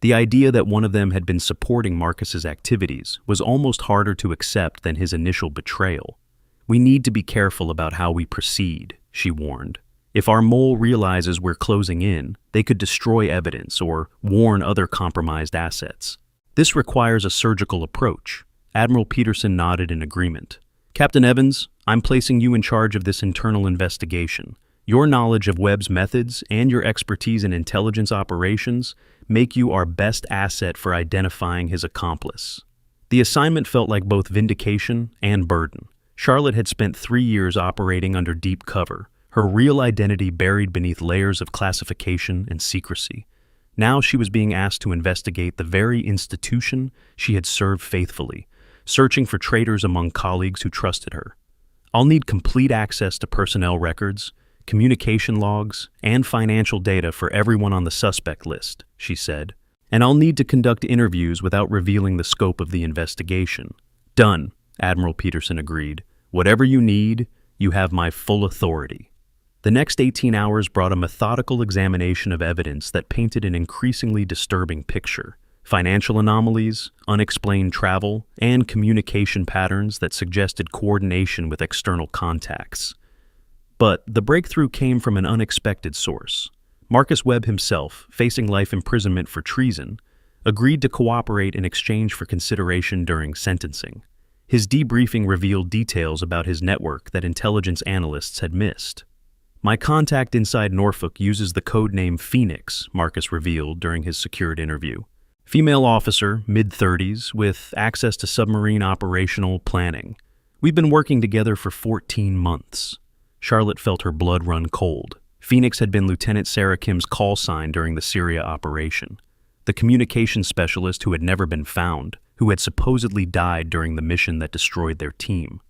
Speaker 1: The idea that one of them had been supporting Marcus's activities was almost harder to accept than his initial betrayal. We need to be careful about how we proceed, she warned. If our mole realizes we're closing in, they could destroy evidence or warn other compromised assets. This requires a surgical approach. Admiral Peterson nodded in agreement. Captain Evans, I'm placing you in charge of this internal investigation. Your knowledge of Webb's methods and your expertise in intelligence operations make you our best asset for identifying his accomplice. The assignment felt like both vindication and burden. Charlotte had spent 3 years operating under deep cover, her real identity buried beneath layers of classification and secrecy. Now she was being asked to investigate the very institution she had served faithfully, searching for traitors among colleagues who trusted her. I'll need complete access to personnel records, communication logs, and financial data for everyone on the suspect list, she said, and I'll need to conduct interviews without revealing the scope of the investigation. Done, Admiral Peterson agreed. Whatever you need, you have my full authority. The next 18 hours brought a methodical examination of evidence that painted an increasingly disturbing picture. Financial anomalies, unexplained travel, and communication patterns that suggested coordination with external contacts. But the breakthrough came from an unexpected source. Marcus Webb himself, facing life imprisonment for treason, agreed to cooperate in exchange for consideration during sentencing. His debriefing revealed details about his network that intelligence analysts had missed. "My contact inside Norfolk uses the code name Phoenix," Marcus revealed during his secured interview. "Female officer, mid-30s, with access to submarine operational planning. We've been working together for 14 months. Charlotte felt her blood run cold. Phoenix had been Lieutenant Sarah Kim's call sign during the Syria operation. The communications specialist who had never been found, who had supposedly died during the mission that destroyed their team.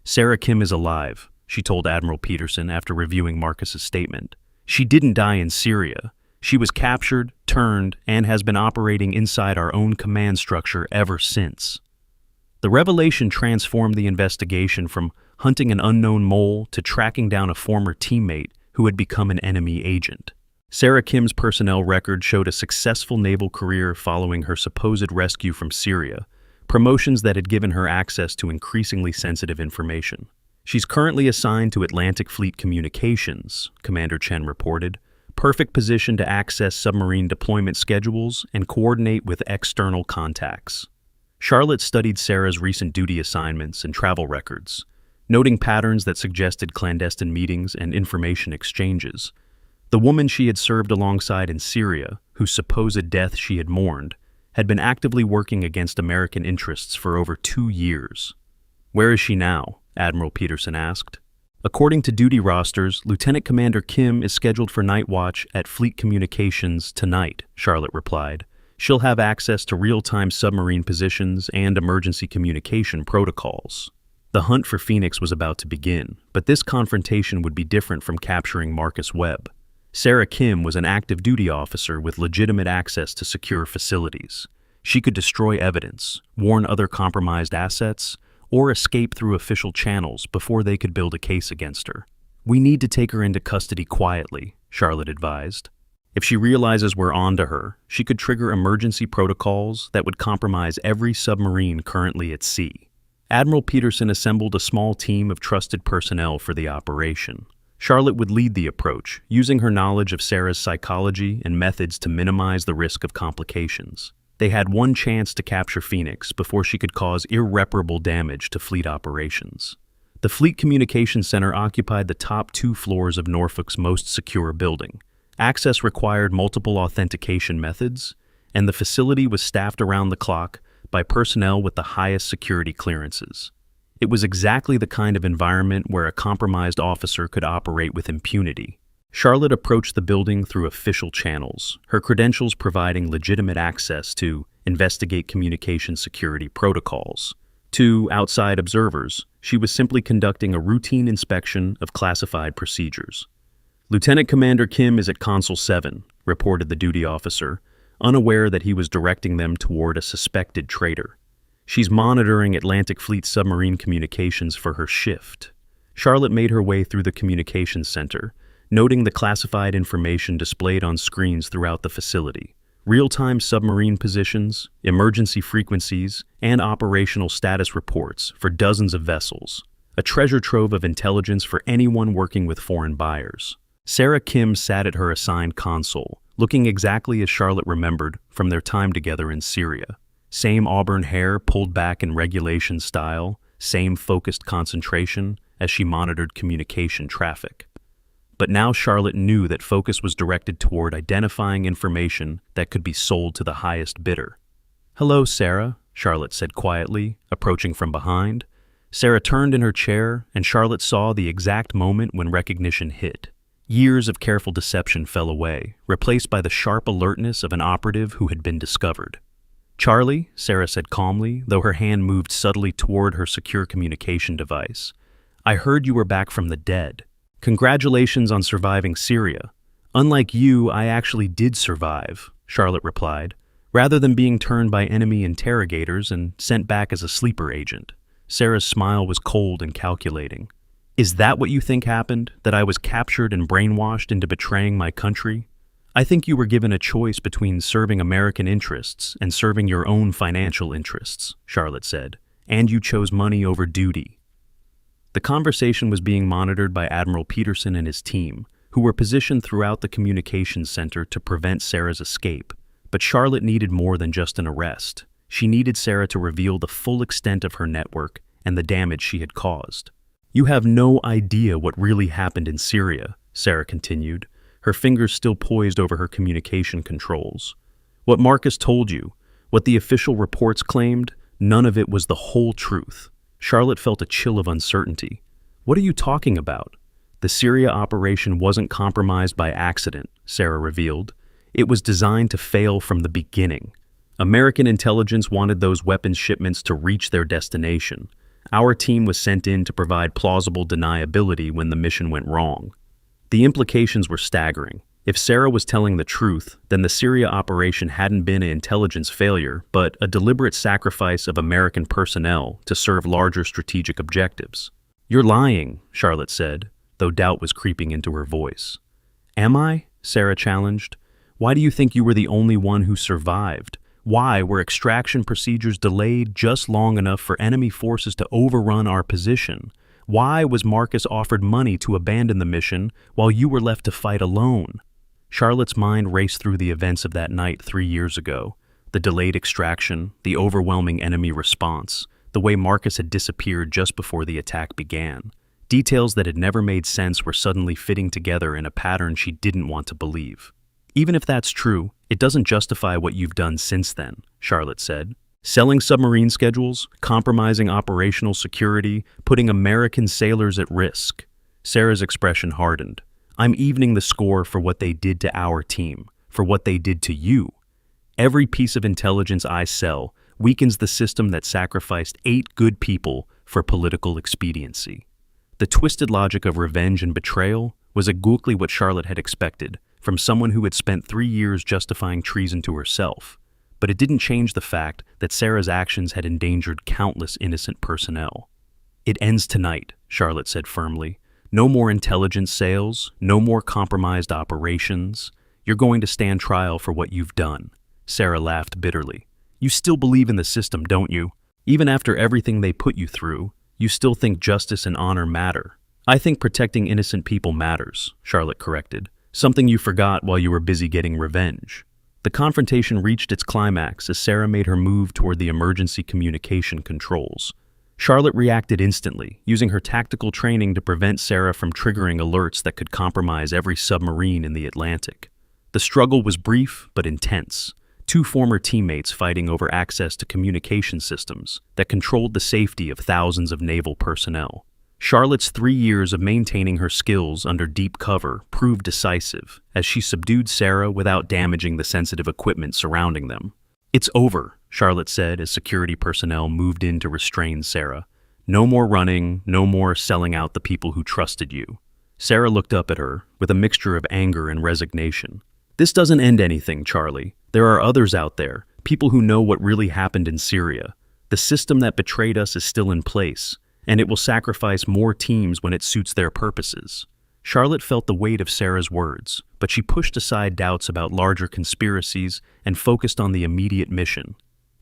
Speaker 1: "Sarah Kim is alive," she told Admiral Peterson after reviewing Marcus's statement. "She didn't die in Syria. She was captured, turned, and has been operating inside our own command structure ever since." The revelation transformed the investigation from hunting an unknown mole to tracking down a former teammate who had become an enemy agent. Sarah Kim's personnel record showed a successful naval career following her supposed rescue from Syria, promotions that had given her access to increasingly sensitive information. "She's currently assigned to Atlantic Fleet Communications," Commander Chen reported, "perfect position to access submarine deployment schedules and coordinate with external contacts." Charlotte studied Sarah's recent duty assignments and travel records, noting patterns that suggested clandestine meetings and information exchanges. The woman she had served alongside in Syria, whose supposed death she had mourned, had been actively working against American interests for over 2 years. "Where is she now?" Admiral Peterson asked. "According to duty rosters, Lieutenant Commander Kim is scheduled for night watch at Fleet Communications tonight," Charlotte replied. "She'll have access to real-time submarine positions and emergency communication protocols." The hunt for Phoenix was about to begin, but this confrontation would be different from capturing Marcus Webb. Sarah Kim was an active duty officer with legitimate access to secure facilities. She could destroy evidence, warn other compromised assets, or escape through official channels before they could build a case against her. "We need to take her into custody quietly," Charlotte advised. "If she realizes we're onto her, she could trigger emergency protocols that would compromise every submarine currently at sea." Admiral Peterson assembled a small team of trusted personnel for the operation. Charlotte would lead the approach, using her knowledge of Sarah's psychology and methods to minimize the risk of complications. They had one chance to capture Phoenix before she could cause irreparable damage to fleet operations. The Fleet Communications Center occupied the top 2 floors of Norfolk's most secure building. Access required multiple authentication methods, and the facility was staffed around the clock by personnel with the highest security clearances. It was exactly the kind of environment where a compromised officer could operate with impunity. Charlotte approached the building through official channels, her credentials providing legitimate access to investigate communication security protocols. To outside observers, she was simply conducting a routine inspection of classified procedures. "Lieutenant Commander Kim is at Console 7, reported the duty officer, unaware that he was directing them toward a suspected traitor. "She's monitoring Atlantic Fleet submarine communications for her shift." Charlotte made her way through the communications center, noting the classified information displayed on screens throughout the facility. Real-time submarine positions, emergency frequencies, and operational status reports for dozens of vessels. A treasure trove of intelligence for anyone working with foreign buyers. Sarah Kim sat at her assigned console, looking exactly as Charlotte remembered from their time together in Syria. Same auburn hair pulled back in regulation style, same focused concentration as she monitored communication traffic. But now Charlotte knew that focus was directed toward identifying information that could be sold to the highest bidder. "Hello, Sarah," Charlotte said quietly, approaching from behind. Sarah turned in her chair, and Charlotte saw the exact moment when recognition hit. Years of careful deception fell away, replaced by the sharp alertness of an operative who had been discovered. "Charlie," Sarah said calmly, though her hand moved subtly toward her secure communication device. "I heard you were back from the dead. Congratulations on surviving Syria. Unlike you, I actually did survive," Charlotte replied, rather than being turned by enemy interrogators and sent back as a sleeper agent. Sarah's smile was cold and calculating. Is that what you think happened? That I was captured and brainwashed into betraying my country? I think you were given a choice between serving American interests and serving your own financial interests, Charlotte said, and you chose money over duty. The conversation was being monitored by Admiral Peterson and his team, who were positioned throughout the communications center to prevent Sarah's escape. But Charlotte needed more than just an arrest. She needed Sarah to reveal the full extent of her network and the damage she had caused. You have no idea what really happened in Syria, Sarah continued, her fingers still poised over her communication controls. What Marcus told you, what the official reports claimed, none of it was the whole truth. Charlotte felt a chill of uncertainty. What are you talking about? The Syria operation wasn't compromised by accident, Sarah revealed. It was designed to fail from the beginning. American intelligence wanted those weapons shipments to reach their destination. Our team was sent in to provide plausible deniability when the mission went wrong. The implications were staggering. If Sarah was telling the truth, then the Syria operation hadn't been an intelligence failure, but a deliberate sacrifice of American personnel to serve larger strategic objectives. You're lying, Charlotte said, though doubt was creeping into her voice. Am I? Sarah challenged. Why do you think you were the only one who survived? Why were extraction procedures delayed just long enough for enemy forces to overrun our position? Why was Marcus offered money to abandon the mission while you were left to fight alone? Charlotte's mind raced through the events of that night 3 years ago. The delayed extraction, the overwhelming enemy response, the way Marcus had disappeared just before the attack began. Details that had never made sense were suddenly fitting together in a pattern she didn't want to believe. Even if that's true, it doesn't justify what you've done since then, Charlotte said. Selling submarine schedules, compromising operational security, putting American sailors at risk. Sarah's expression hardened. I'm evening the score for what they did to our team, for what they did to you. Every piece of intelligence I sell weakens the system that sacrificed 8 good people for political expediency. The twisted logic of revenge and betrayal was exactly what Charlotte had expected from someone who had spent 3 years justifying treason to herself. But it didn't change the fact that Sarah's actions had endangered countless innocent personnel. It ends tonight, Charlotte said firmly. No more intelligence sales, no more compromised operations. You're going to stand trial for what you've done. Sarah laughed bitterly. You still believe in the system, don't you? Even after everything they put you through, you still think justice and honor matter. I think protecting innocent people matters, Charlotte corrected. Something you forgot while you were busy getting revenge. The confrontation reached its climax as Sarah made her move toward the emergency communication controls. Charlotte reacted instantly, using her tactical training to prevent Sarah from triggering alerts that could compromise every submarine in the Atlantic. The struggle was brief but intense. 2 former teammates fighting over access to communication systems that controlled the safety of thousands of naval personnel. Charlotte's 3 years of maintaining her skills under deep cover proved decisive as she subdued Sarah without damaging the sensitive equipment surrounding them. It's over, Charlotte said as security personnel moved in to restrain Sarah. No more running, no more selling out the people who trusted you. Sarah looked up at her with a mixture of anger and resignation. This doesn't end anything, Charlie. There are others out there, people who know what really happened in Syria. The system that betrayed us is still in place, and it will sacrifice more teams when it suits their purposes. Charlotte felt the weight of Sarah's words, but she pushed aside doubts about larger conspiracies and focused on the immediate mission.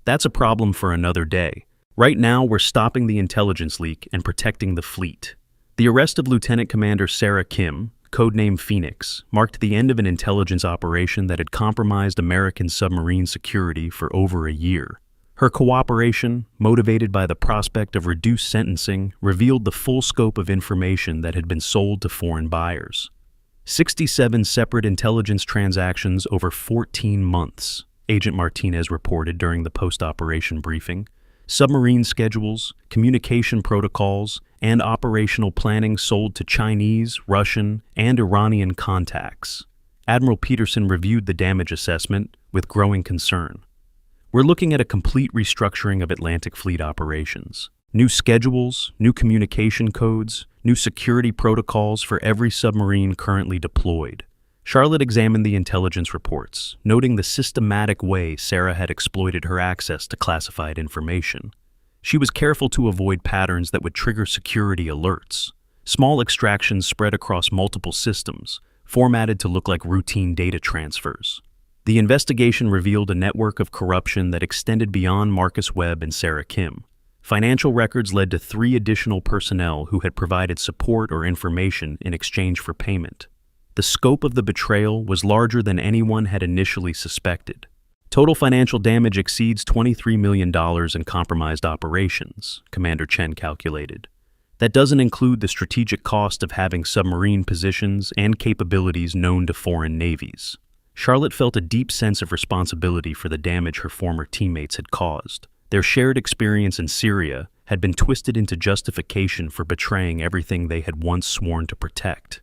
Speaker 1: That's a problem for another day. Right now, we're stopping the intelligence leak and protecting the fleet. The arrest of Lieutenant Commander Sarah Kim, codename Phoenix, marked the end of an intelligence operation that had compromised American submarine security for over a year. Her cooperation, motivated by the prospect of reduced sentencing, revealed the full scope of information that had been sold to foreign buyers. 67 separate intelligence transactions over 14 months, Agent Martinez reported during the post-operation briefing. Submarine schedules, communication protocols, and operational planning sold to Chinese, Russian, and Iranian contacts. Admiral Peterson reviewed the damage assessment with growing concern. We're looking at a complete restructuring of Atlantic Fleet operations. New schedules, new communication codes, new security protocols for every submarine currently deployed. Charlotte examined the intelligence reports, noting the systematic way Sarah had exploited her access to classified information. She was careful to avoid patterns that would trigger security alerts. Small extractions spread across multiple systems, formatted to look like routine data transfers. The investigation revealed a network of corruption that extended beyond Marcus Webb and Sarah Kim. Financial records led to 3 additional personnel who had provided support or information in exchange for payment. The scope of the betrayal was larger than anyone had initially suspected. Total financial damage exceeds $23 million in compromised operations, Commander Chen calculated. That doesn't include the strategic cost of having submarine positions and capabilities known to foreign navies. Charlotte felt a deep sense of responsibility for the damage her former teammates had caused. Their shared experience in Syria had been twisted into justification for betraying everything they had once sworn to protect.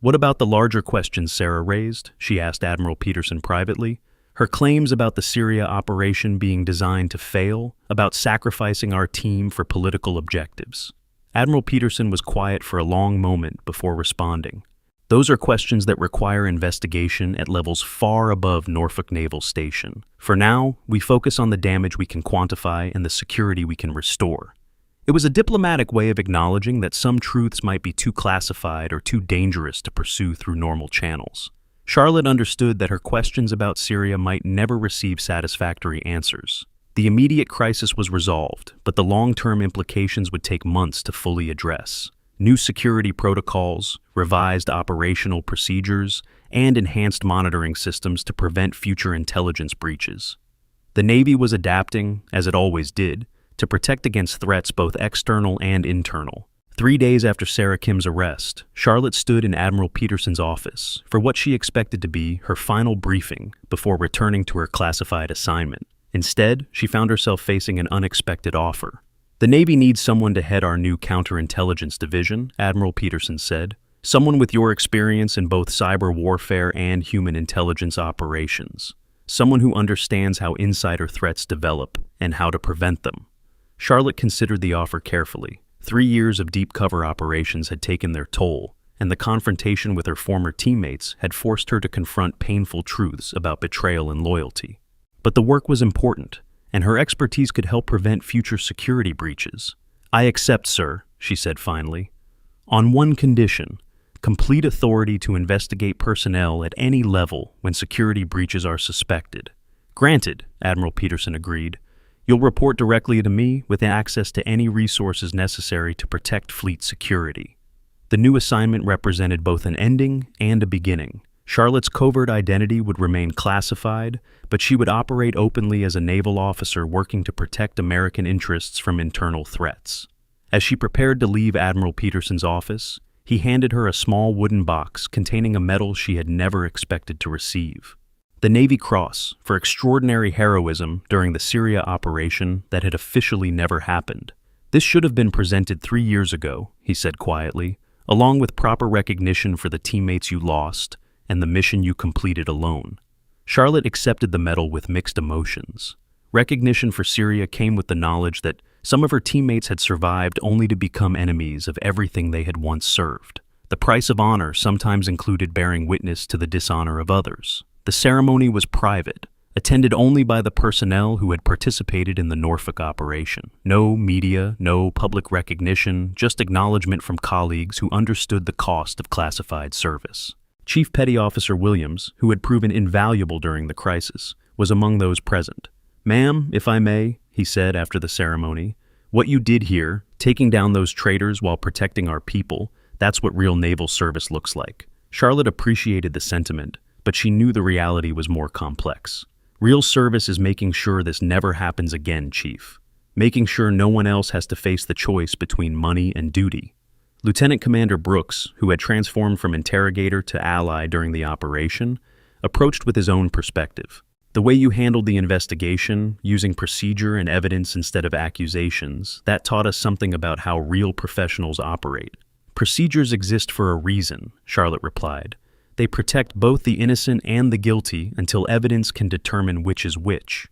Speaker 1: "What about the larger questions Sarah raised?" she asked Admiral Peterson privately. Her claims about the Syria operation being designed to fail, about sacrificing our team for political objectives. Admiral Peterson was quiet for a long moment before responding. "Those are questions that require investigation at levels far above Norfolk Naval Station. For now, we focus on the damage we can quantify and the security we can restore." It was a diplomatic way of acknowledging that some truths might be too classified or too dangerous to pursue through normal channels. Charlotte understood that her questions about Syria might never receive satisfactory answers. The immediate crisis was resolved, but the long-term implications would take months to fully address. New security protocols, revised operational procedures, and enhanced monitoring systems to prevent future intelligence breaches. The Navy was adapting, as it always did, to protect against threats both external and internal. 3 days after Sarah Kim's arrest, Charlotte stood in Admiral Peterson's office for what she expected to be her final briefing before returning to her classified assignment. Instead, she found herself facing an unexpected offer. "The Navy needs someone to head our new counterintelligence division," Admiral Peterson said. "Someone with your experience in both cyber warfare and human intelligence operations. Someone who understands how insider threats develop and how to prevent them." Charlotte considered the offer carefully. 3 years of deep cover operations had taken their toll, and the confrontation with her former teammates had forced her to confront painful truths about betrayal and loyalty. But the work was important, and her expertise could help prevent future security breaches. "I accept, sir," she said finally. "On one condition: complete authority to investigate personnel at any level when security breaches are suspected." "Granted," Admiral Peterson agreed. "You'll report directly to me with access to any resources necessary to protect fleet security." The new assignment represented both an ending and a beginning. Charlotte's covert identity would remain classified, but she would operate openly as a naval officer working to protect American interests from internal threats. As she prepared to leave Admiral Peterson's office, he handed her a small wooden box containing a medal she had never expected to receive. The Navy Cross for extraordinary heroism during the Syria operation that had officially never happened. "This should have been presented 3 years ago," he said quietly, "along with proper recognition for the teammates you lost and the mission you completed alone." Charlotte accepted the medal with mixed emotions. Recognition for Syria came with the knowledge that some of her teammates had survived only to become enemies of everything they had once served. The price of honor sometimes included bearing witness to the dishonor of others. The ceremony was private, attended only by the personnel who had participated in the Norfolk operation. No media, no public recognition, just acknowledgement from colleagues who understood the cost of classified service. Chief Petty Officer Williams, who had proven invaluable during the crisis, was among those present. "Ma'am, if I may," he said after the ceremony, "what you did here, taking down those traitors while protecting our people, that's what real naval service looks like." Charlotte appreciated the sentiment, but she knew the reality was more complex. "Real service is making sure this never happens again, Chief. Making sure no one else has to face the choice between money and duty." Lieutenant Commander Brooks, who had transformed from interrogator to ally during the operation, approached with his own perspective. "The way you handled the investigation, using procedure and evidence instead of accusations, that taught us something about how real professionals operate." "Procedures exist for a reason," Charlotte replied. "They protect both the innocent and the guilty until evidence can determine which is which."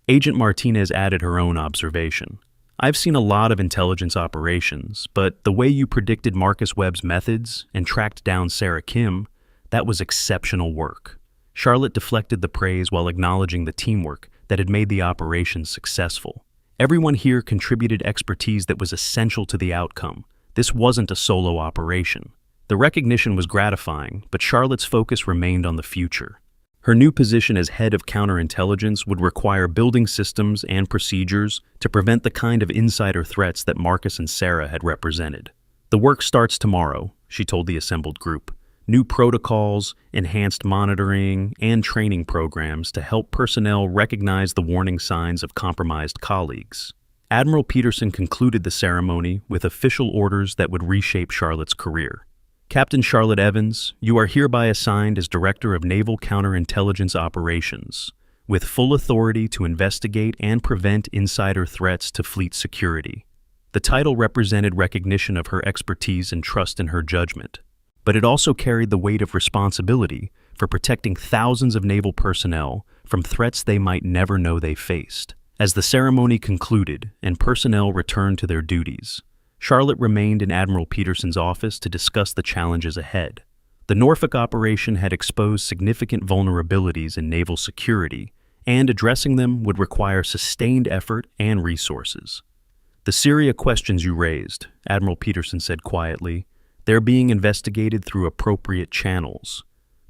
Speaker 1: Agent Martinez added her own observation. "I've seen a lot of intelligence operations, but the way you predicted Marcus Webb's methods and tracked down Sarah Kim, that was exceptional work." Charlotte deflected the praise while acknowledging the teamwork that had made the operation successful. Everyone here contributed expertise that was essential to the outcome. This wasn't a solo operation. The recognition was gratifying, but Charlotte's focus remained on the future. Her new position as head of counterintelligence would require building systems and procedures to prevent the kind of insider threats that Marcus and Sarah had represented. "The work starts tomorrow," she told the assembled group. "New protocols, enhanced monitoring, and training programs to help personnel recognize the warning signs of compromised colleagues." Admiral Peterson concluded the ceremony with official orders that would reshape Charlotte's career. "Captain Charlotte Evans, you are hereby assigned as Director of Naval Counterintelligence Operations, with full authority to investigate and prevent insider threats to fleet security." The title represented recognition of her expertise and trust in her judgment, but it also carried the weight of responsibility for protecting thousands of naval personnel from threats they might never know they faced. As the ceremony concluded and personnel returned to their duties, Charlotte remained in Admiral Peterson's office to discuss the challenges ahead. The Norfolk operation had exposed significant vulnerabilities in naval security, and addressing them would require sustained effort and resources. "The Syria questions you raised," Admiral Peterson said quietly, "they're being investigated through appropriate channels.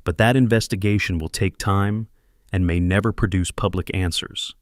Speaker 1: But that investigation will take time and may never produce public answers."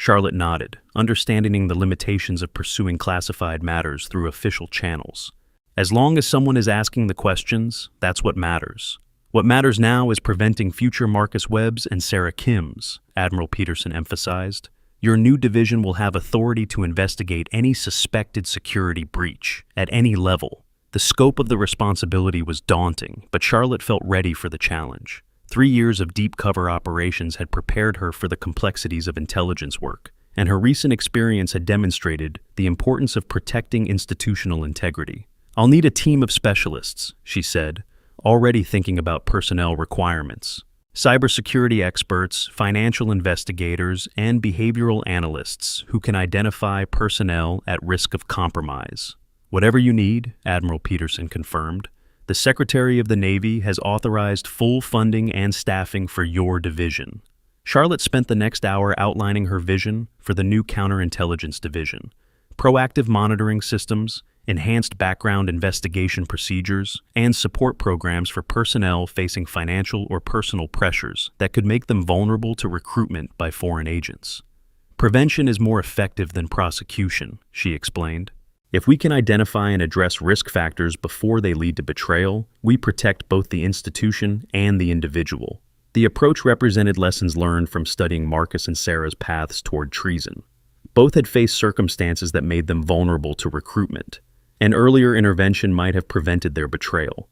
Speaker 1: Charlotte nodded, understanding the limitations of pursuing classified matters through official channels. "As long as someone is asking the questions, that's what matters. What matters now is preventing future Marcus Webbs and Sarah Kims," Admiral Peterson emphasized. "Your new division will have authority to investigate any suspected security breach, at any level." The scope of the responsibility was daunting, but Charlotte felt ready for the challenge. 3 years of deep cover operations had prepared her for the complexities of intelligence work, and her recent experience had demonstrated the importance of protecting institutional integrity. "I'll need a team of specialists," she said, already thinking about personnel requirements. "Cybersecurity experts, financial investigators, and behavioral analysts who can identify personnel at risk of compromise." "Whatever you need," Admiral Peterson confirmed. "The Secretary of the Navy has authorized full funding and staffing for your division." Charlotte spent the next hour outlining her vision for the new counterintelligence division: proactive monitoring systems, enhanced background investigation procedures, and support programs for personnel facing financial or personal pressures that could make them vulnerable to recruitment by foreign agents. "Prevention is more effective than prosecution," she explained. "If we can identify and address risk factors before they lead to betrayal, we protect both the institution and the individual." The approach represented lessons learned from studying Marcus and Sarah's paths toward treason. Both had faced circumstances that made them vulnerable to recruitment. An earlier intervention might have prevented their betrayal.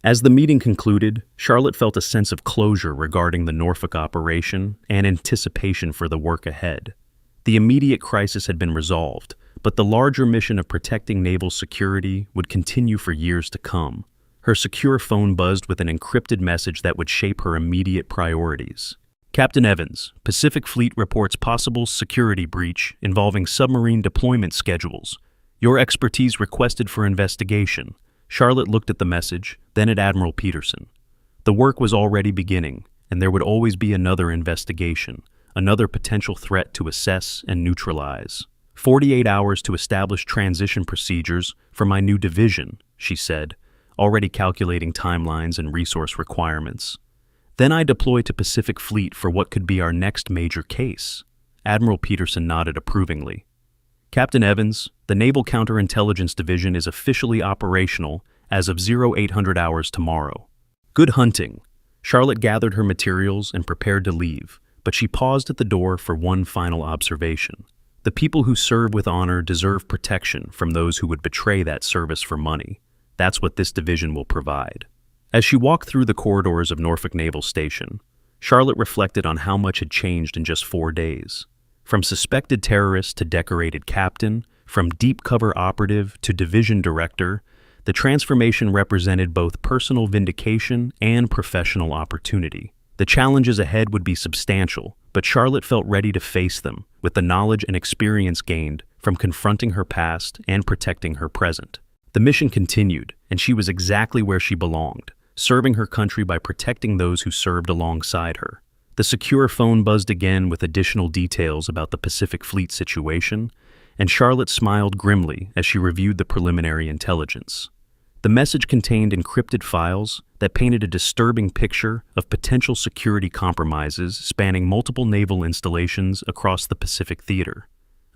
Speaker 1: As the meeting concluded, Charlotte felt a sense of closure regarding the Norfolk operation and anticipation for the work ahead. The immediate crisis had been resolved, but the larger mission of protecting naval security would continue for years to come. Her secure phone buzzed with an encrypted message that would shape her immediate priorities. "Captain Evans, Pacific Fleet reports possible security breach involving submarine deployment schedules. Your expertise requested for investigation." Charlotte looked at the message, then at Admiral Peterson. The work was already beginning, and there would always be another investigation, another potential threat to assess and neutralize. 48 hours to establish transition procedures for my new division," she said, already calculating timelines and resource requirements. "Then I deploy to Pacific Fleet for what could be our next major case." Admiral Peterson nodded approvingly. "Captain Evans, the Naval Counterintelligence Division is officially operational as of 0800 hours tomorrow." "Good hunting." Charlotte gathered her materials and prepared to leave, but she paused at the door for one final observation. The people who serve with honor deserve protection from those who would betray that service for money. That's what this division will provide. As she walked through the corridors of Norfolk Naval Station, Charlotte reflected on how much had changed in just 4 days. From suspected terrorist to decorated captain, from deep cover operative to division director, the transformation represented both personal vindication and professional opportunity. The challenges ahead would be substantial, but Charlotte felt ready to face them with the knowledge and experience gained from confronting her past and protecting her present. The mission continued, and she was exactly where she belonged, serving her country by protecting those who served alongside her. The secure phone buzzed again with additional details about the Pacific Fleet situation, and Charlotte smiled grimly as she reviewed the preliminary intelligence. The message contained encrypted files that painted a disturbing picture of potential security compromises spanning multiple naval installations across the Pacific Theater.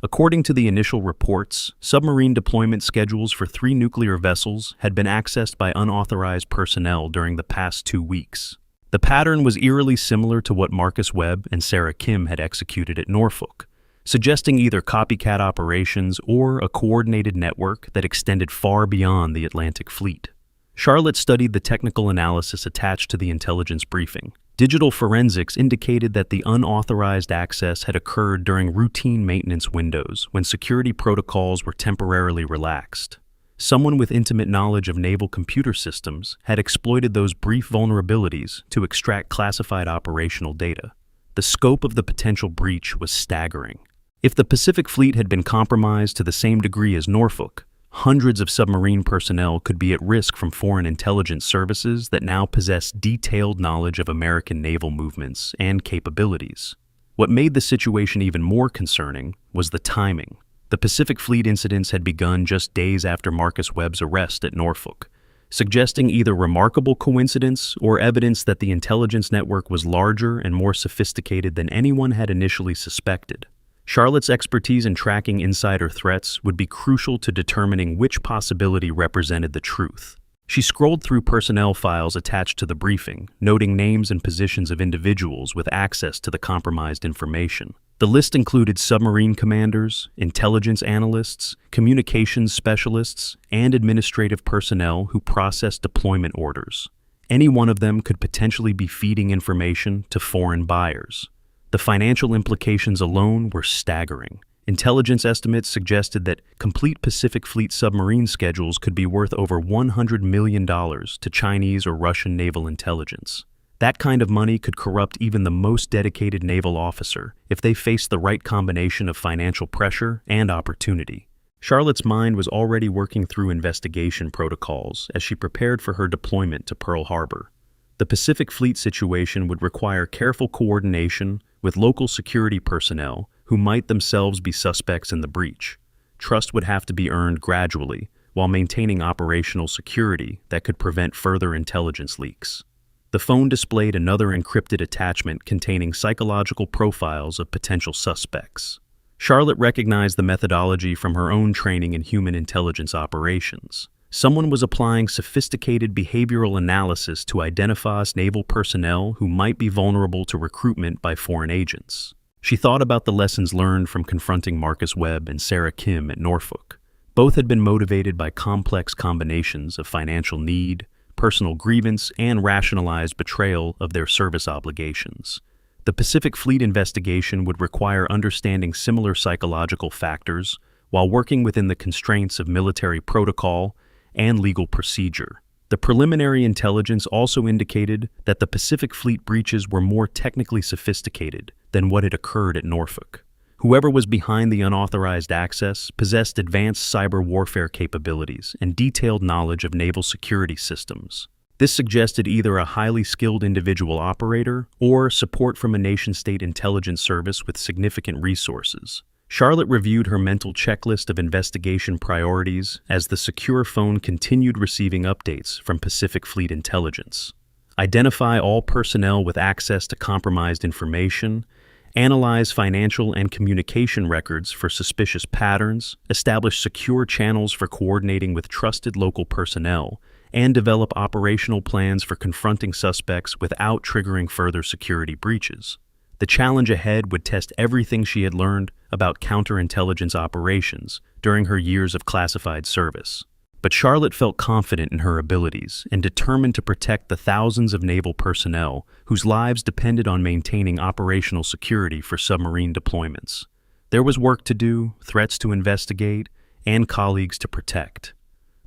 Speaker 1: According to the initial reports, submarine deployment schedules for 3 nuclear vessels had been accessed by unauthorized personnel during the past 2 weeks. The pattern was eerily similar to what Marcus Webb and Sarah Kim had executed at Norfolk, suggesting either copycat operations or a coordinated network that extended far beyond the Atlantic Fleet. Charlotte studied the technical analysis attached to the intelligence briefing. Digital forensics indicated that the unauthorized access had occurred during routine maintenance windows when security protocols were temporarily relaxed. Someone with intimate knowledge of naval computer systems had exploited those brief vulnerabilities to extract classified operational data. The scope of the potential breach was staggering. If the Pacific Fleet had been compromised to the same degree as Norfolk, hundreds of submarine personnel could be at risk from foreign intelligence services that now possess detailed knowledge of American naval movements and capabilities. What made the situation even more concerning was the timing. The Pacific Fleet incidents had begun just days after Marcus Webb's arrest at Norfolk, suggesting either remarkable coincidence or evidence that the intelligence network was larger and more sophisticated than anyone had initially suspected. Charlotte's expertise in tracking insider threats would be crucial to determining which possibility represented the truth. She scrolled through personnel files attached to the briefing, noting names and positions of individuals with access to the compromised information. The list included submarine commanders, intelligence analysts, communications specialists, and administrative personnel who processed deployment orders. Any one of them could potentially be feeding information to foreign buyers. The financial implications alone were staggering. Intelligence estimates suggested that complete Pacific Fleet submarine schedules could be worth over $100 million to Chinese or Russian naval intelligence. That kind of money could corrupt even the most dedicated naval officer if they faced the right combination of financial pressure and opportunity. Charlotte's mind was already working through investigation protocols as she prepared for her deployment to Pearl Harbor. The Pacific Fleet situation would require careful coordination with local security personnel who might themselves be suspects in the breach. Trust would have to be earned gradually while maintaining operational security that could prevent further intelligence leaks. The phone displayed another encrypted attachment containing psychological profiles of potential suspects. Charlotte recognized the methodology from her own training in human intelligence operations. Someone was applying sophisticated behavioral analysis to identify naval personnel who might be vulnerable to recruitment by foreign agents. She thought about the lessons learned from confronting Marcus Webb and Sarah Kim at Norfolk. Both had been motivated by complex combinations of financial need, personal grievance, and rationalized betrayal of their service obligations. The Pacific Fleet investigation would require understanding similar psychological factors while working within the constraints of military protocol and legal procedure. The preliminary intelligence also indicated that the Pacific Fleet breaches were more technically sophisticated than what had occurred at Norfolk. Whoever was behind the unauthorized access possessed advanced cyber warfare capabilities and detailed knowledge of naval security systems. This suggested either a highly skilled individual operator or support from a nation-state intelligence service with significant resources. Charlotte reviewed her mental checklist of investigation priorities as the secure phone continued receiving updates from Pacific Fleet intelligence. Identify all personnel with access to compromised information, analyze financial and communication records for suspicious patterns, establish secure channels for coordinating with trusted local personnel, and develop operational plans for confronting suspects without triggering further security breaches. The challenge ahead would test everything she had learned about counterintelligence operations during her years of classified service. But Charlotte felt confident in her abilities and determined to protect the thousands of naval personnel whose lives depended on maintaining operational security for submarine deployments. There was work to do, threats to investigate, and colleagues to protect.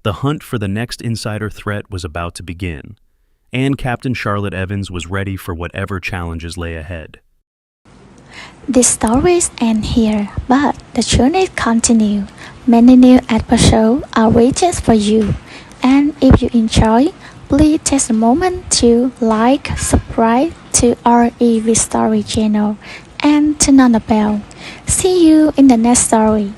Speaker 1: The hunt for the next insider threat was about to begin, and Captain Charlotte Evans was ready for whatever challenges lay ahead.
Speaker 2: The stories end here, but the journey continues. Many new episodes are waiting for you. And if you enjoy, please take a moment to like, subscribe to our EV Story channel, and turn on the bell. See you in the next story.